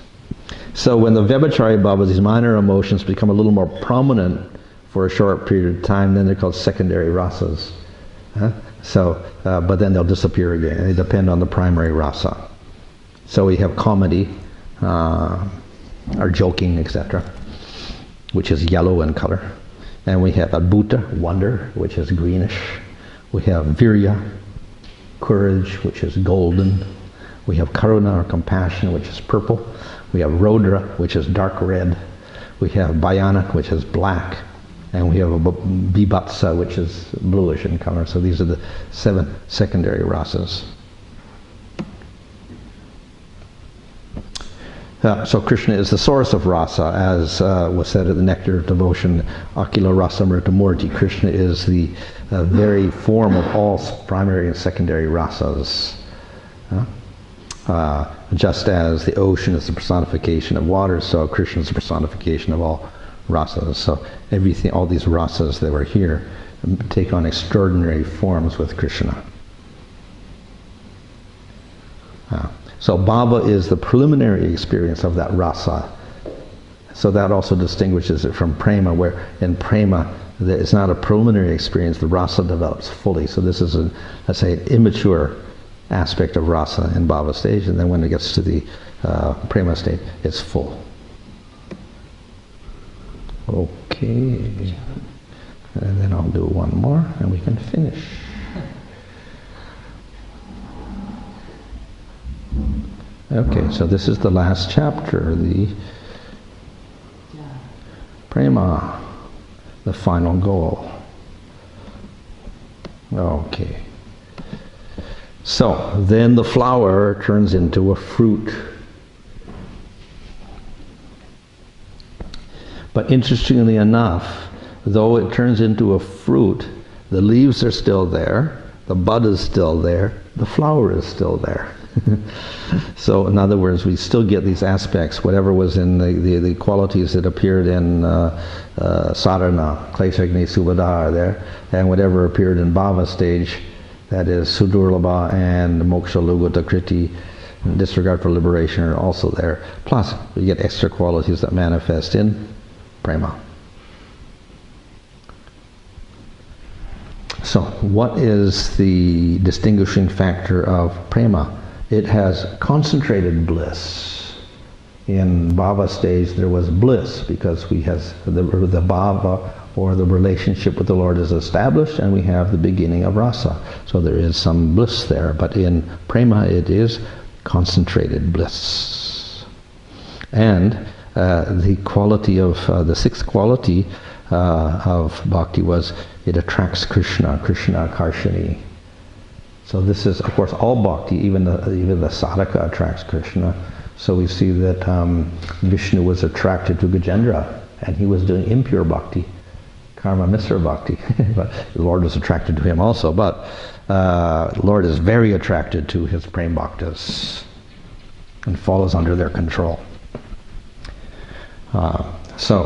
So when the Vyabhachari bhavas, these minor emotions, become a little more prominent for a short period of time, then they're called secondary rasas. So, but then they'll disappear again. They depend on the primary rasa. So we have comedy, or joking, etc., which is yellow in color. And we have adbhuta, wonder, which is greenish. We have virya, courage, which is golden. We have karuna, or compassion, which is purple. We have rodra, which is dark red. We have bhayanak, which is black. And we have a bibhatsa, which is bluish in color. So these are the 7 secondary rasas. So Krishna is the source of rasa, as was said in the Nectar of Devotion, Akila Rasamrita Murti. Krishna is the very form of all primary and secondary rasas. Just as the ocean is the personification of water, so Krishna is the personification of all rasas. So everything, all these rasas that were here, take on extraordinary forms with Krishna. So bhava is the preliminary experience of that rasa. So that also distinguishes it from prema, where in prema it's not a preliminary experience, the rasa develops fully. So this is, let's say, an immature aspect of rasa in bhava stage, and then when it gets to the prema state, it's full. Okay. And then I'll do one more, and we can finish. Okay, so this is the last chapter, the prema, the final goal. Okay. So, then the flower turns into a fruit. But interestingly enough, though it turns into a fruit, the leaves are still there, the bud is still there, the flower is still there. So in other words, we still get these aspects, whatever was in the qualities that appeared in sadhana, klesagni, subhada are there, and whatever appeared in bhava stage, that is sudurlabha and moksha lugata kriti, disregard for liberation, are also there. Plus, we get extra qualities that manifest in prema. So, what is the distinguishing factor of prema? It has concentrated bliss. In bhava stage, there was bliss because we have the bhava, or the relationship with the Lord, is established, and we have the beginning of rasa. So there is some bliss there, but in prema it is concentrated bliss. And the quality of, the 6th quality of bhakti was, it attracts Krishna, Krishna Karshani. So this is, of course, all bhakti, even the sadhaka attracts Krishna. So we see that Vishnu was attracted to Gajendra, and he was doing impure bhakti, karma misra bhakti. But the Lord was attracted to him also. But the Lord is very attracted to his prem bhaktas and follows under their control. So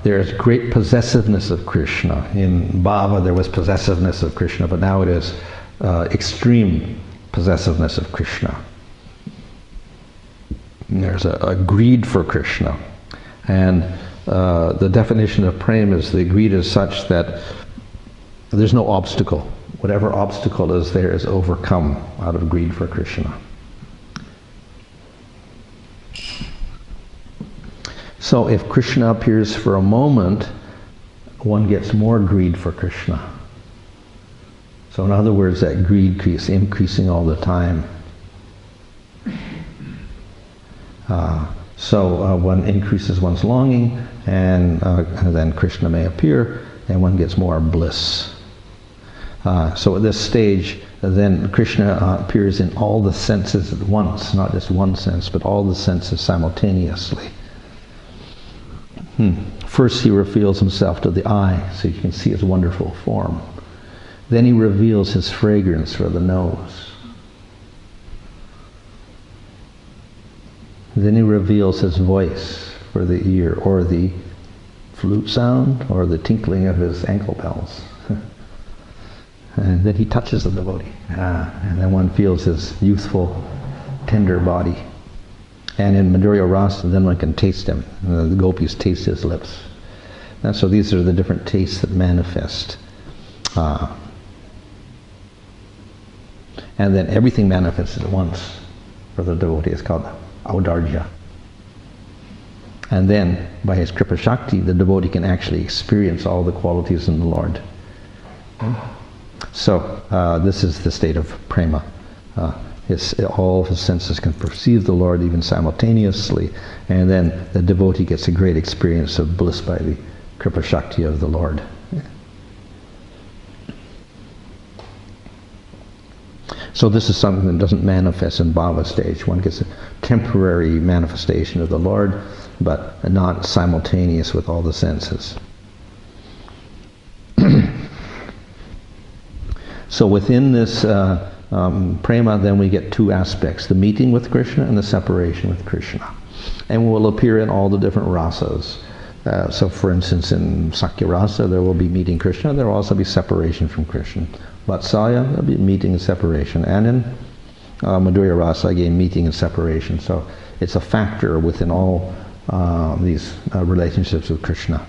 there is great possessiveness of Krishna. In Bhava there was possessiveness of Krishna, but now it is extreme possessiveness of Krishna. And there's a greed for Krishna. And the definition of prema is the greed is such that there's no obstacle. Whatever obstacle is there is overcome out of greed for Krishna. So if Krishna appears for a moment, one gets more greed for Krishna. So in other words, that greed keeps increasing all the time. So one increases one's longing, and then Krishna may appear, and one gets more bliss. So at this stage, then Krishna appears in all the senses at once, not just one sense, but all the senses simultaneously. First he reveals himself to the eye, so you can see his wonderful form. Then he reveals his fragrance for the nose. Then he reveals his voice for the ear, or the flute sound, or the tinkling of his ankle bells. And then he touches the devotee. And then one feels his youthful, tender body. And in Madhurya Rasa, then one can taste him. The gopis taste his lips. And so these are the different tastes that manifest. And then everything manifests at once for the devotee. It's called Audarja. And then, by his Kripa Shakti, the devotee can actually experience all the qualities in the Lord. So, this is the state of prema. All his senses can perceive the Lord even simultaneously, and then the devotee gets a great experience of bliss by the Kripa Shakti of the Lord. So this is something that doesn't manifest in bhava stage. One gets a temporary manifestation of the Lord, but not simultaneous with all the senses. So within this prema, then we get two aspects: the meeting with Krishna and the separation with Krishna. And will appear in all the different rasas. So for instance, in Sakya Rasa, there will be meeting Krishna, there will also be separation from Krishna. Vatsalya, there will be meeting and separation. And in Madhurya Rasa, again, meeting and separation. So it's a factor within all these relationships with Krishna.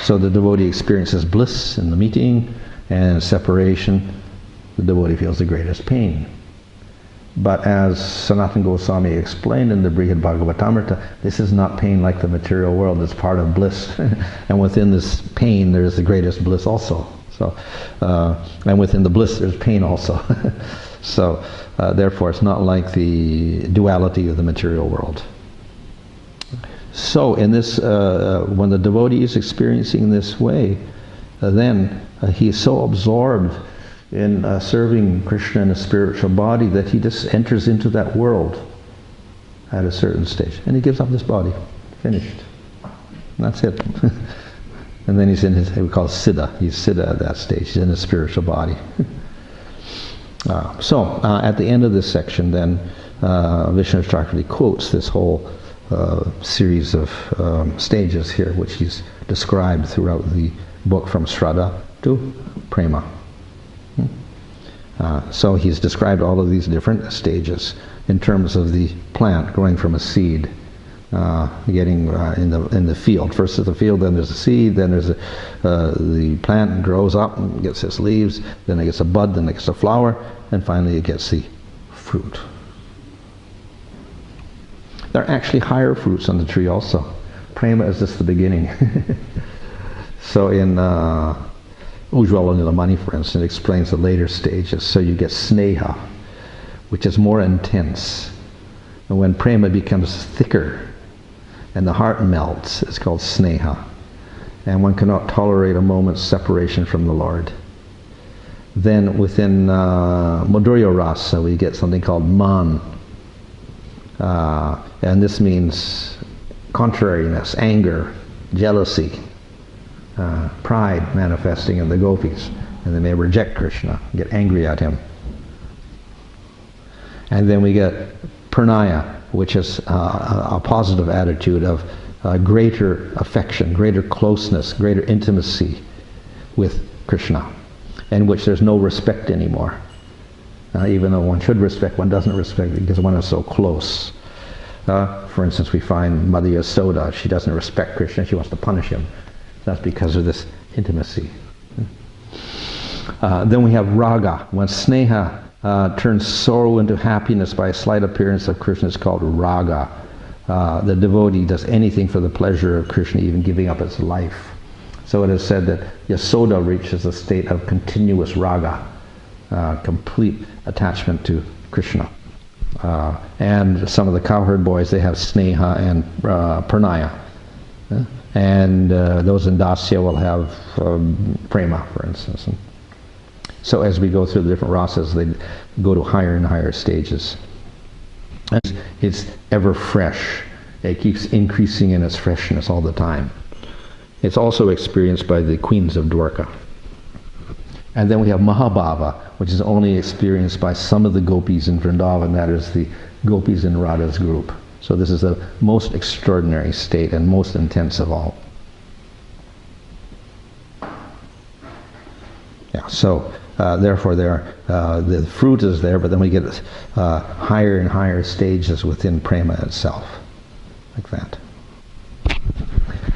So the devotee experiences bliss in the meeting, and separation, the devotee feels the greatest pain. But as Sanatana Goswami explained in the Brihad Bhagavatamrita, this is not pain like the material world, it's part of bliss. And within this pain there's the greatest bliss also. So, and within the bliss there's pain also. So, therefore it's not like the duality of the material world. So in this, when the devotee is experiencing this way, then he is so absorbed in serving Krishna in a spiritual body that he just enters into that world at a certain stage. And he gives up this body. Finished. And that's it. And then he's in his, we call it siddha. He's siddha at that stage. He's in his spiritual body. So at the end of this section then, Vishnu Chakravarti quotes this whole series of stages here, which he's described throughout the book from Shraddha to Prema. So he's described all of these different stages in terms of the plant growing from a seed, getting in the field. First is the field, then there's a seed, then there's the plant grows up and gets its leaves, then it gets a bud, then it gets a flower, and finally it gets the fruit. There are actually higher fruits on the tree also. Prema is just the beginning. So in Ujjvala Nilamani, for instance, it explains the later stages. So you get sneha, which is more intense. And when prema becomes thicker and the heart melts, it's called sneha. And one cannot tolerate a moment's separation from the Lord. Then within Madhurya Rasa, we get something called man. And this means contrariness, anger, jealousy, pride manifesting in the gopis, and they may reject Krishna, get angry at him. And then we get pranaya, which is a positive attitude of greater affection, greater closeness, greater intimacy with Krishna, in which there's no respect anymore. Even though one should respect, one doesn't respect because one is so close. For instance, we find Mother Yasoda, she doesn't respect Krishna, she wants to punish him. That's because of this intimacy. Then we have raga. When sneha turns sorrow into happiness by a slight appearance of Krishna, it's called raga. The devotee does anything for the pleasure of Krishna, even giving up its life. So it is said that Yasoda reaches a state of continuous raga, complete attachment to Krishna. And some of the cowherd boys, they have sneha and pranaya. And those in dasya will have prema, for instance. So as we go through the different rasas, they go to higher and higher stages. It's ever fresh. It keeps increasing in its freshness all the time. It's also experienced by the queens of Dwarka. And then we have Mahabhava, which is only experienced by some of the gopis in Vrindavan, that is the gopis in Radha's group. So this is the most extraordinary state and most intense of all. Yeah, so therefore the fruit is there, but then we get higher and higher stages within prema itself, like that.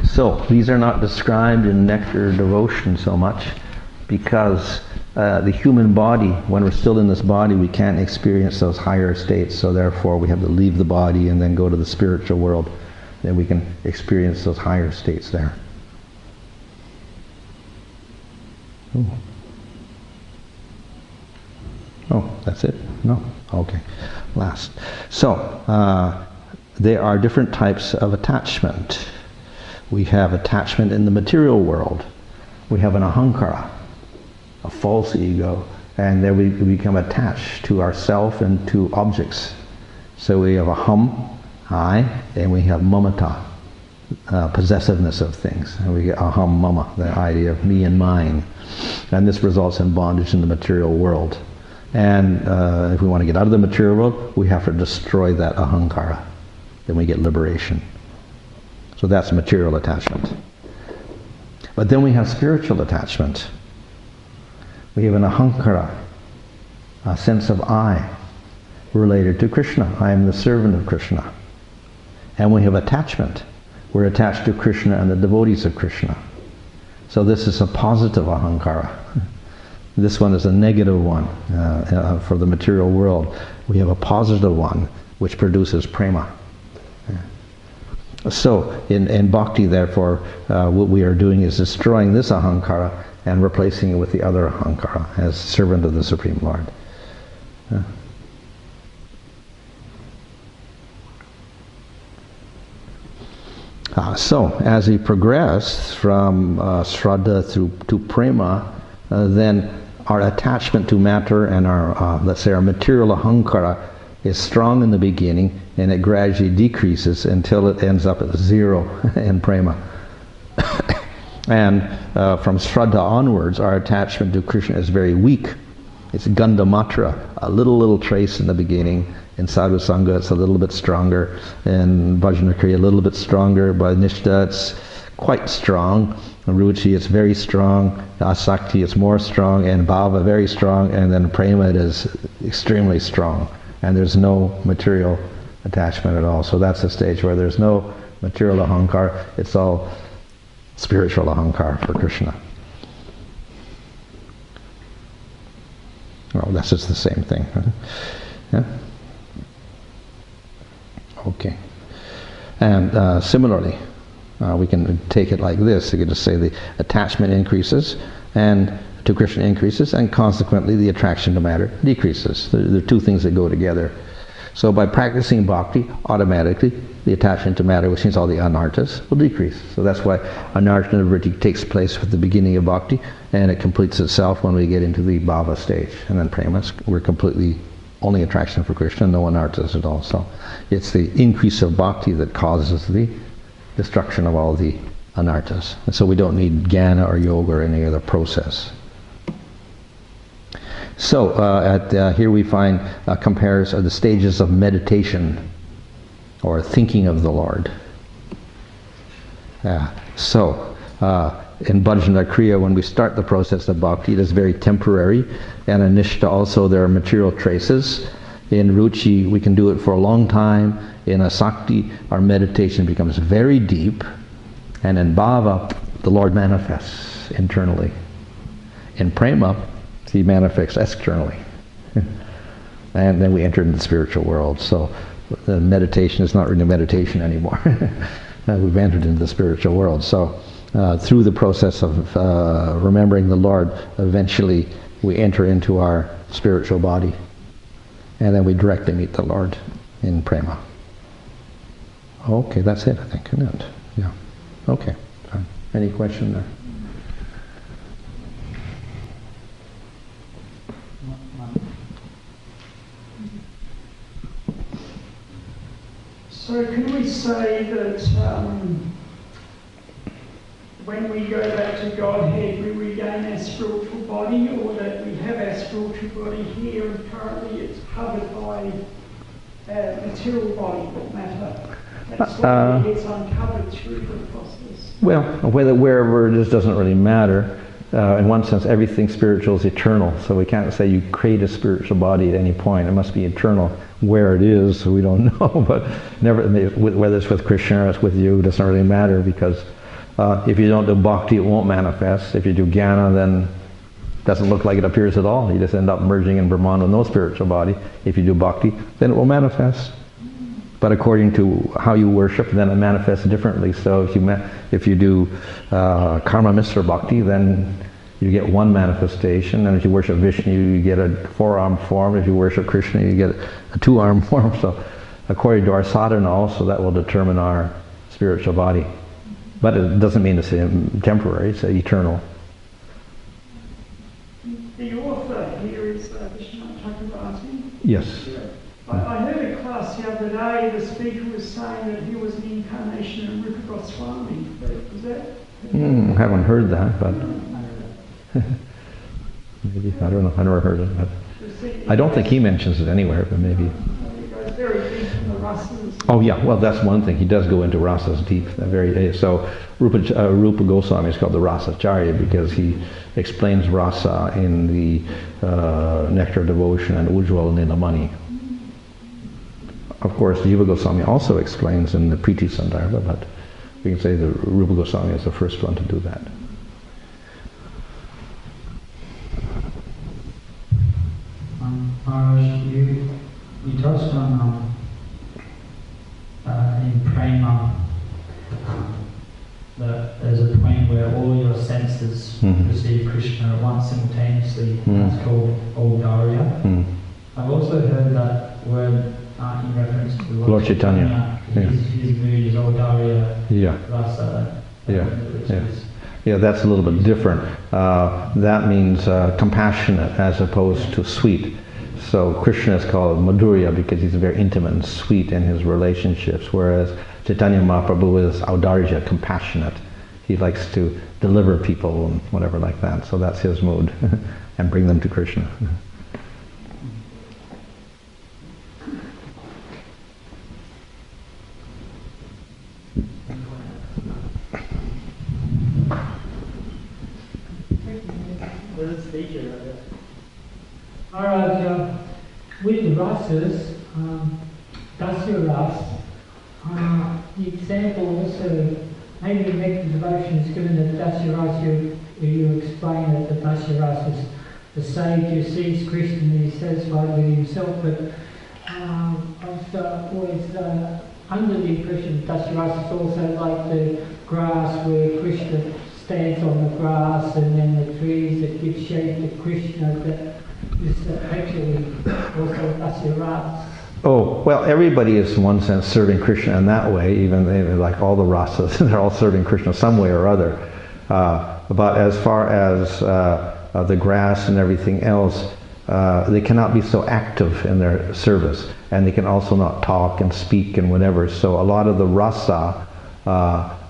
So these are not described in nectar devotion so much, because the human body, when we're still in this body, we can't experience those higher states, so therefore we have to leave the body and then go to the spiritual world. Then we can experience those higher states there. Ooh. Oh, that's it? No? Okay. Last. So, there are different types of attachment. We have attachment in the material world. We have an ahankara, a false ego, and then we become attached to ourself and to objects. So we have aham, I, and we have mamata, possessiveness of things. And we get aham mama, the idea of me and mine. And this results in bondage in the material world. And if we want to get out of the material world, we have to destroy that ahankara. Then we get liberation. So that's material attachment. But then we have spiritual attachment. We have an ahankara, a sense of I, related to Krishna. I am the servant of Krishna. And we have attachment. We're attached to Krishna and the devotees of Krishna. So this is a positive ahankara. This one is a negative one for the material world. We have a positive one which produces prema. So in bhakti, therefore, what we are doing is destroying this ahankara and replacing it with the other ahankara as servant of the Supreme Lord. So as we progress from Shraddha to prema, then our attachment to matter and our, let's say, our material ahankara is strong in the beginning, and it gradually decreases until it ends up at zero in prema. And from Shraddha onwards, our attachment to Krishna is very weak. It's gandha matra, a little trace in the beginning. In sadhu sangha, it's a little bit stronger. In bhajanakriya, a little bit stronger. By nishta, it's quite strong. Ruchi, it's very strong. Asakti, it's more strong. And bhava, very strong. And then prema, it is extremely strong. And there's no material attachment at all. So that's the stage where there's no material ahankar. It's all spiritual ahankar for Krishna. Oh, that's just the same thing. Yeah? Okay. And similarly, we can take it like this. You can just say the attachment increases, and to Krishna increases, and consequently the attraction to matter decreases. There are two things that go together. So by practicing bhakti, automatically the attachment to matter, which means all the anarthas, will decrease. So that's why anartha nivritti takes place at the beginning of bhakti, and it completes itself when we get into the bhava stage. And then prema, we're completely only attraction for Krishna, no anarthas at all. So it's the increase of bhakti that causes the destruction of all the anarthas. And so we don't need jnana or yoga or any other process. So here we find compares the stages of meditation or thinking of the Lord. In Bhajana Kriya, when we start the process of bhakti, it is very temporary, and in Nishta also there are material traces. In Ruchi, we can do it for a long time. In Asakti, our meditation becomes very deep, and in Bhava, the Lord manifests internally. In Prema, he manifests externally. And then we enter into the spiritual world. So the meditation is not really meditation anymore. We've entered into the spiritual world. So through the process of remembering the Lord, eventually we enter into our spiritual body. And then we directly meet the Lord in Prema. Okay, that's it, I think, isn't it? Yeah. Okay. Any question there? So can we say that when we go back to Godhead, we regain our spiritual body, or that we have our spiritual body here and currently it's covered by our material body, matter, and slowly gets uncovered through the process? Well, wherever it is doesn't really matter. In one sense, everything spiritual is eternal, so we can't say you create a spiritual body at any point. It must be eternal. Where it is, we don't know, but whether it's with Krishna or it's with you, it doesn't really matter, because if you don't do bhakti, it won't manifest. If you do jnana, then it doesn't look like it appears at all. You just end up merging in Brahman with no spiritual body. If you do bhakti, then it will manifest. But according to how you worship, then it manifests differently. So if you do karma mitra bhakti, then you get one manifestation. And if you worship Vishnu, you get a 4-armed form. If you worship Krishna, you get a 2-armed form. So according to our sadhana also, that will determine our spiritual body. But it doesn't mean it's temporary, it's eternal. The author here is Vishnu Chakravarti. Yes. I heard a class the other day, the speaker was saying that he was an incarnation of Rupa Goswami. Was that? Haven't heard that, but maybe, I don't know, I never heard it. But I don't think he mentions it anywhere, but maybe. He goes very deep in the rasas. Oh yeah, well that's one thing. He does go into rasas deep. So Rupa Goswami is called the Rasacharya because he explains rasa in the Nectar of Devotion and Ujjwal Nilamani. Of course, Jiva Goswami also explains in the Priti Sandarbha, but we can say that Rupa Goswami is the first one to do that. Maharaj, you touched on in prema that there's a point where all your senses receive Krishna at once simultaneously. That's called Audarya. I've also heard that word in reference to Lord Chaitanya. His mood is Audarya, Rasa. Yeah, that's a little bit different. That means compassionate as opposed to sweet. So Krishna is called Madhurya because he's very intimate and sweet in his relationships, whereas Chaitanya Mahaprabhu is Audarya, compassionate. He likes to deliver people and whatever like that. So that's his mood, and bring them to Krishna. Maharaj, with the rasas, Dasya Ras, the example also, maybe in Nectar Devotion is given that Dasya Ras, you explain that the Dasya Ras is the sage who sees Krishna and he's satisfied with himself, but I was always under the impression that Dasya Ras is also like the grass where Krishna stands on the grass, and then the trees that give shade to Krishna, that is actually also Dasya Ras. Oh, well, everybody is in one sense serving Krishna in that way, even they, like all the rasas, they're all serving Krishna some way or other. But as far as the grass and everything else, they cannot be so active in their service, and they can also not talk and speak and whatever. So a lot of the rasa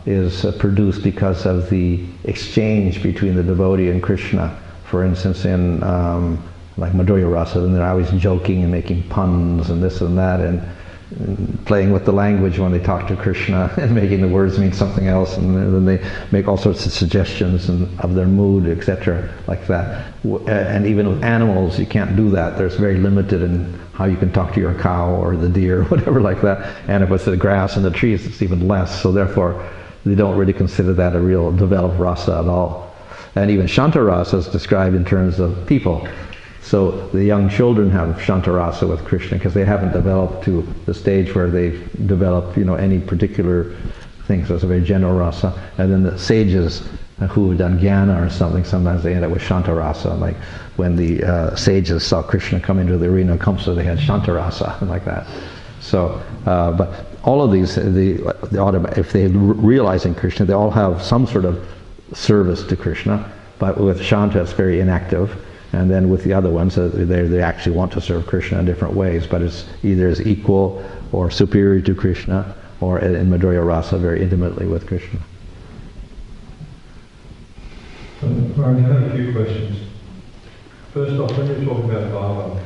is produced because of the exchange between the devotee and Krishna. For instance, in like Madhurya Rasa, and they're always joking and making puns and this and that, and playing with the language when they talk to Krishna and making the words mean something else, and then they make all sorts of suggestions of their mood, etc., like that. And even with animals, you can't do that. There's very limited in how you can talk to your cow or the deer or whatever like that. And if it's the grass and the trees, it's even less. So therefore, they don't really consider that a real developed rasa at all. And even Shanta rasa is described in terms of people. So the young children have Shanta rasa with Krishna because they haven't developed to the stage where they've developed, any particular thing. So it's a very general rasa. And then the sages who have done jnana or something, sometimes they end up with Shanta rasa. Like when the sages saw Krishna come into the arena of Kamsa, they had Shanta rasa, like that. So, but all of these, if they're realizing Krishna, they all have some sort of service to Krishna. But with Shanta, it's very inactive. And then with the other ones, they actually want to serve Krishna in different ways, but it's either as equal or superior to Krishna, or in Madhurya rasa, very intimately with Krishna. Mark, I have a few questions. First off, when you're talking about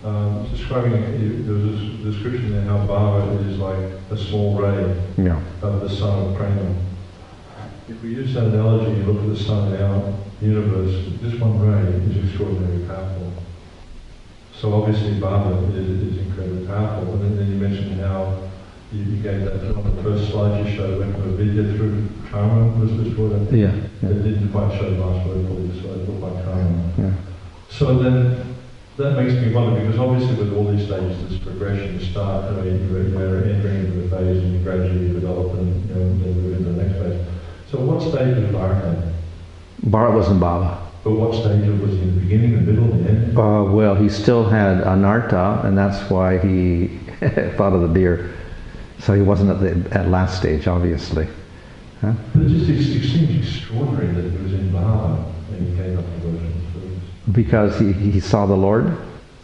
bhava, describing, there was a description there how bhava is like a small ray of the sun of prema. If we use that analogy, you look at the sun in our universe, this one ray is extraordinarily powerful. So obviously bhava is incredibly powerful. And then you mentioned how you gave that on the first slide you showed went from avidya through karma, was this word? Yeah. It didn't quite show the last word for this, so it looked like karma. Yeah. So then that makes me wonder, because obviously with all these stages, this progression, you start, you're entering into the phase and you gradually develop and then move into the next phase. So what stage was Bharat at? Bharat wasn't bhava. But what stage was he in the beginning, the middle, the end? Well, he still had anartha, and that's why he thought of the deer. So he wasn't at last stage, obviously. Huh? But it seems extraordinary that he was in bhava when he gave up devotional service. Because he saw the Lord,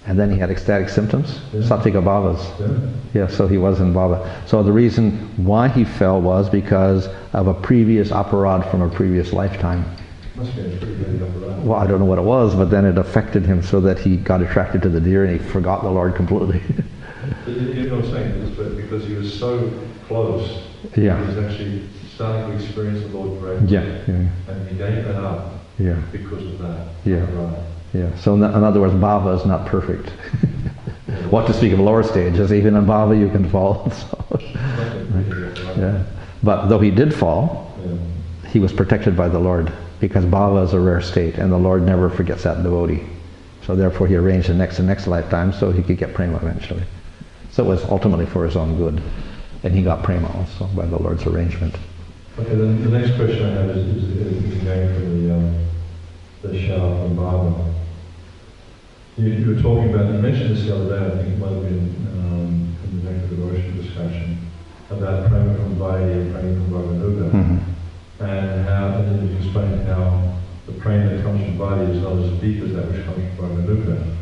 and then he had ecstatic symptoms, sattviga bhavas. Yeah, so he was in bhava. So the reason why he fell was because of a previous aparad from a previous lifetime. Must be a pretty big aparad. Well, I don't know what it was, but then it affected him so that he got attracted to the deer and he forgot the Lord completely. You know what I'm saying? This, but because he was so close, he was actually starting to experience the Lord greatly. And he gave that up because of that. Right. So in other words, bhava is not perfect. What to speak of lower stages, even in bhava you can fall. So. But though he did fall, he was protected by the Lord, because bhava is a rare state, and the Lord never forgets that devotee. So therefore he arranged the next lifetime so he could get prema eventually. So it was ultimately for his own good. And he got prema also by the Lord's arrangement. Okay, then the next question I have is again from the Shah from Bhava. You were talking about, you mentioned this the other day, I think it might have been in the next devotion discussion, about prema from Vaidhi and prema from Bhaganuga. And then you explained how the prema that comes from Vaidhi is not as deep as that which comes from Bhaganuga.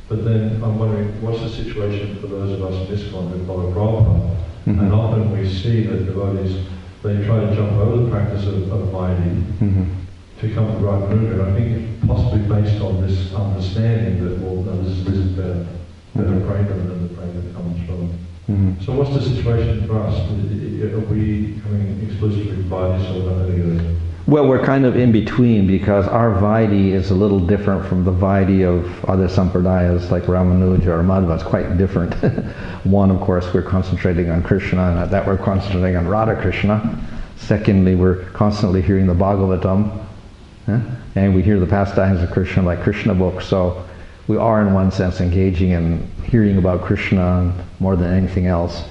But then I'm wondering, what's the situation for those of us in ISKCON who follow Prabhupada? And often we see that devotees, they try to jump over the practice of Vaidhi to come to Bhaganuga. And I think it's possibly based on this understanding that, well, no, this is better prema than the prema that comes from. So what's the situation for us? Are we coming exclusively from Vaidhi, so we're not going to Well, we're kind of in between, because our Vaidhi is a little different from the Vaidhi of other sampradayas like Ramanuja or Madhva. It's quite different. One, of course, we're concentrating on Krishna, and that we're concentrating on Radha Krishna. Secondly, we're constantly hearing the Bhagavatam, and we hear the pastimes of Krishna like Krishna books. So we are, in one sense, engaging in hearing about Krishna more than anything else.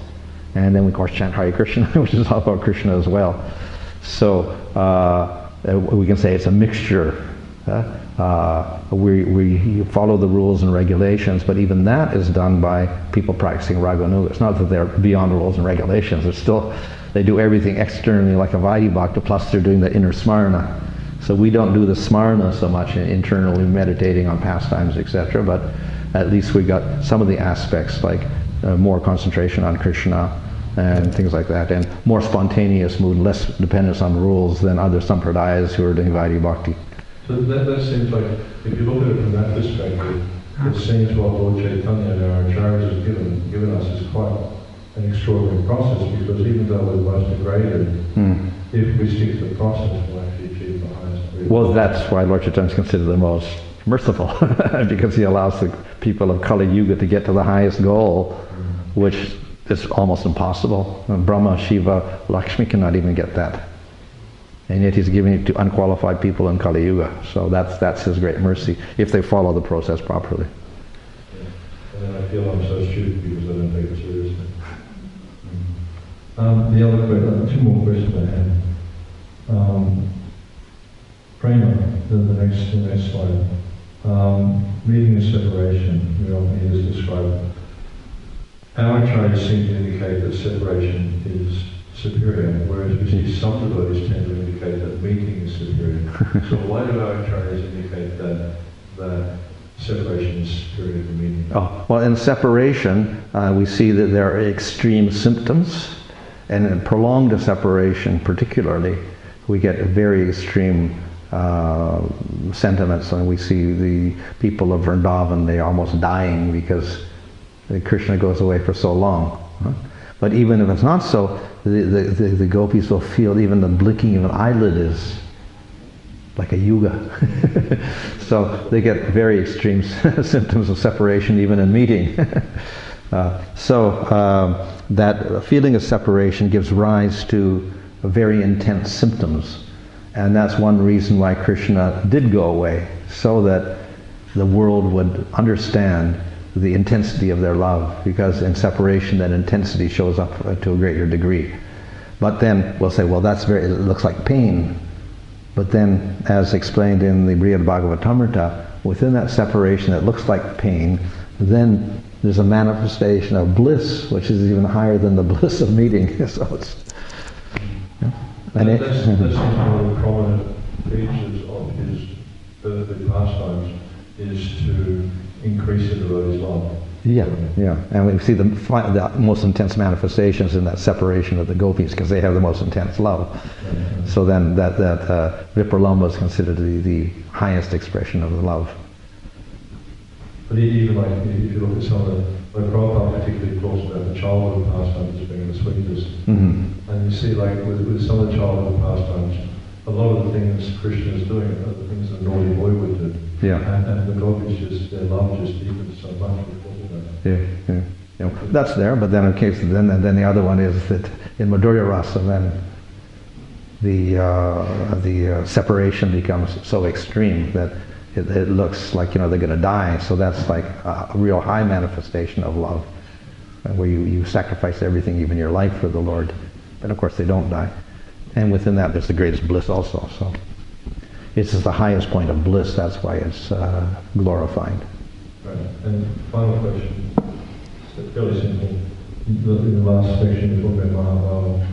And then we, of course, chant Hare Krishna, which is all about Krishna as well. So we can say it's a mixture. We follow the rules and regulations, but even that is done by people practicing Raganuga. It's not that they're beyond rules and regulations. They're still, they do everything externally like a Vaidhi Bhakta, plus they're doing the inner smarna. So we don't do the smarna so much internally meditating on pastimes, etc. But at least we got some of the aspects, like more concentration on Krishna and things like that, and more spontaneous mood, less dependence on rules than other sampradayas who are doing Vaidhi Bhakti. So that seems like, if you look at it from that perspective, it seems what Lord Chaitanya and our acharyas has given us is quite an extraordinary process, because even though we're the most degraded, if we stick to the process, we'll actually achieve the highest. Well, that's why Lord Chaitanya is considered the most merciful, because he allows the people of Kali Yuga to get to the highest goal, which is almost impossible. Brahma, Shiva, Lakshmi cannot even get that. And yet he's giving it to unqualified people in Kali Yuga. So that's his great mercy, if they follow the process properly. Yeah. And then I feel I'm so stupid because I don't take it seriously. The other question, two more questions I have. Prema, the next slide. Meeting and separation, we often hear this described. Our acharyas seem to indicate that separation is superior, whereas we see some devotees tend to indicate that meeting is superior. So why do our acharyas indicate that separation is superior to meeting? Oh, well, in separation, we see that there are extreme symptoms, and in prolonged separation particularly, we get very extreme sentiments, and we see the people of Vrindavan, they're almost dying because Krishna goes away for so long. But even if it's not so, the gopis will feel even the blinking of an eyelid is like a yuga. So they get very extreme symptoms of separation even in meeting. That feeling of separation gives rise to very intense symptoms. And that's one reason why Krishna did go away, so that the world would understand the intensity of their love, because in separation that intensity shows up to a greater degree. But then we'll say, well, it looks like pain. But then, as explained in the Brihad Bhagavatamrita, within that separation that looks like pain, then there's a manifestation of bliss, which is even higher than the bliss of meeting. So it's, that's one of the prominent features of his earthly pastimes, is to increase the devotee's love. Yeah. And we see the most intense manifestations in that separation of the gopis, because they have the most intense love. Mm-hmm. So then that Vipralambha is considered the highest expression of the love. But even like, if you look at some of the, like Prabhupada particularly talks about the childhood pastimes as being the sweetest. Mm-hmm. And you see, like with some of the childhood pastimes, a lot of the things Krishna is doing are the things a naughty boy would do. Yeah. And the gopis just, their love just deepens so much because of that. Yeah. That's there, but then in case, then the other one is that in Madhurya Rasa, then the separation becomes so extreme that it looks like, they're going to die. So that's like a real high manifestation of love, where you sacrifice everything, even your life, for the Lord. But of course they don't die. And within that there's the greatest bliss also. So it's the highest point of bliss, that's why it's glorified. Right. And final question, it's fairly simple. In the last section you talked about Mahabharata.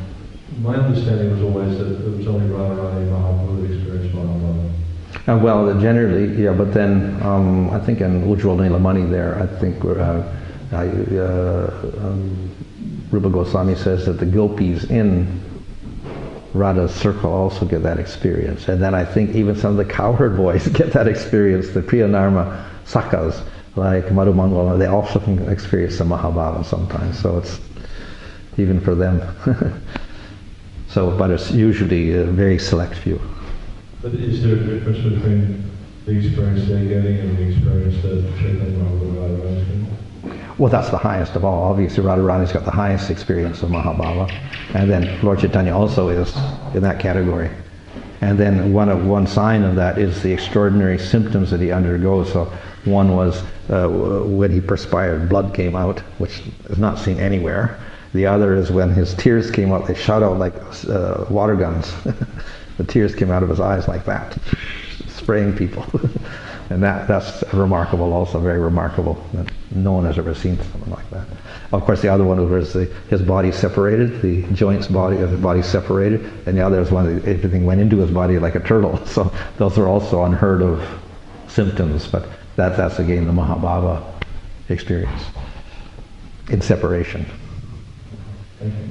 My understanding was always that it was only Radharani and Mahaprabhu who experienced Mahabharata. Well, generally, yeah, but then I think in Ujjwal Nilamani there, I think Rupa Goswami says that the gopis in Radha's circle also get that experience. And then I think even some of the cowherd boys get that experience, the Priyanarma Sakas, like Madhu Mangala, they also can experience the Mahabharata sometimes. So it's even for them. But it's usually a very select few. But is there a difference between the experience they're getting and the experience that Chaitanya Mahaprabhu is getting? Well, that's the highest of all. Obviously, Radharani's got the highest experience of Mahabhava. And then Lord Chaitanya also is in that category. And then one sign of that is the extraordinary symptoms that he undergoes. So one was when he perspired, blood came out, which is not seen anywhere. The other is when his tears came out, they shot out like water guns. The tears came out of his eyes like that, spraying people. And that's remarkable also, very remarkable. No one has ever seen something like that. Of course, the other one was his body separated, the joints of his body separated, and the other was when everything went into his body like a turtle. So those are also unheard of symptoms, but that's again the Mahabhava experience in separation. Thank you.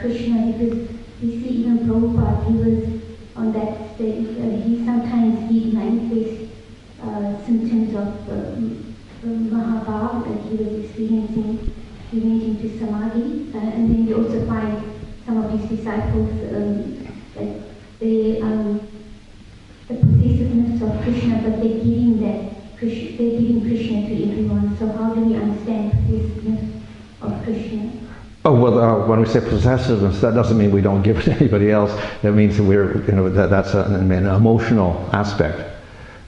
Krishna, because we see even Prabhupada, he was on that stage. He sometimes did manifest symptoms of Mahabhav that he was experiencing. He went into Samadhi, and then we also find some of his disciples that they the possessiveness of Krishna, but they're giving Krishna to everyone. So how do we understand possessiveness of Krishna? Oh, well, when we say possessiveness, that doesn't mean we don't give it to anybody else. It means that that's an emotional aspect.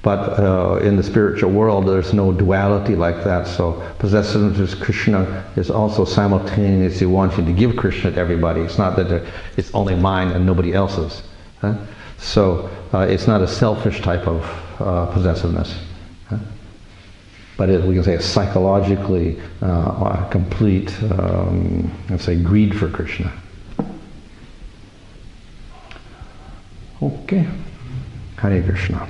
But in the spiritual world, there's no duality like that. So possessiveness of Krishna is also simultaneously wanting to give Krishna to everybody. It's not that it's only mine and nobody else's. Huh? So it's not a selfish type of possessiveness. Huh? But we can say it's psychologically complete, let's say, greed for Krishna. Okay. Hare Krishna.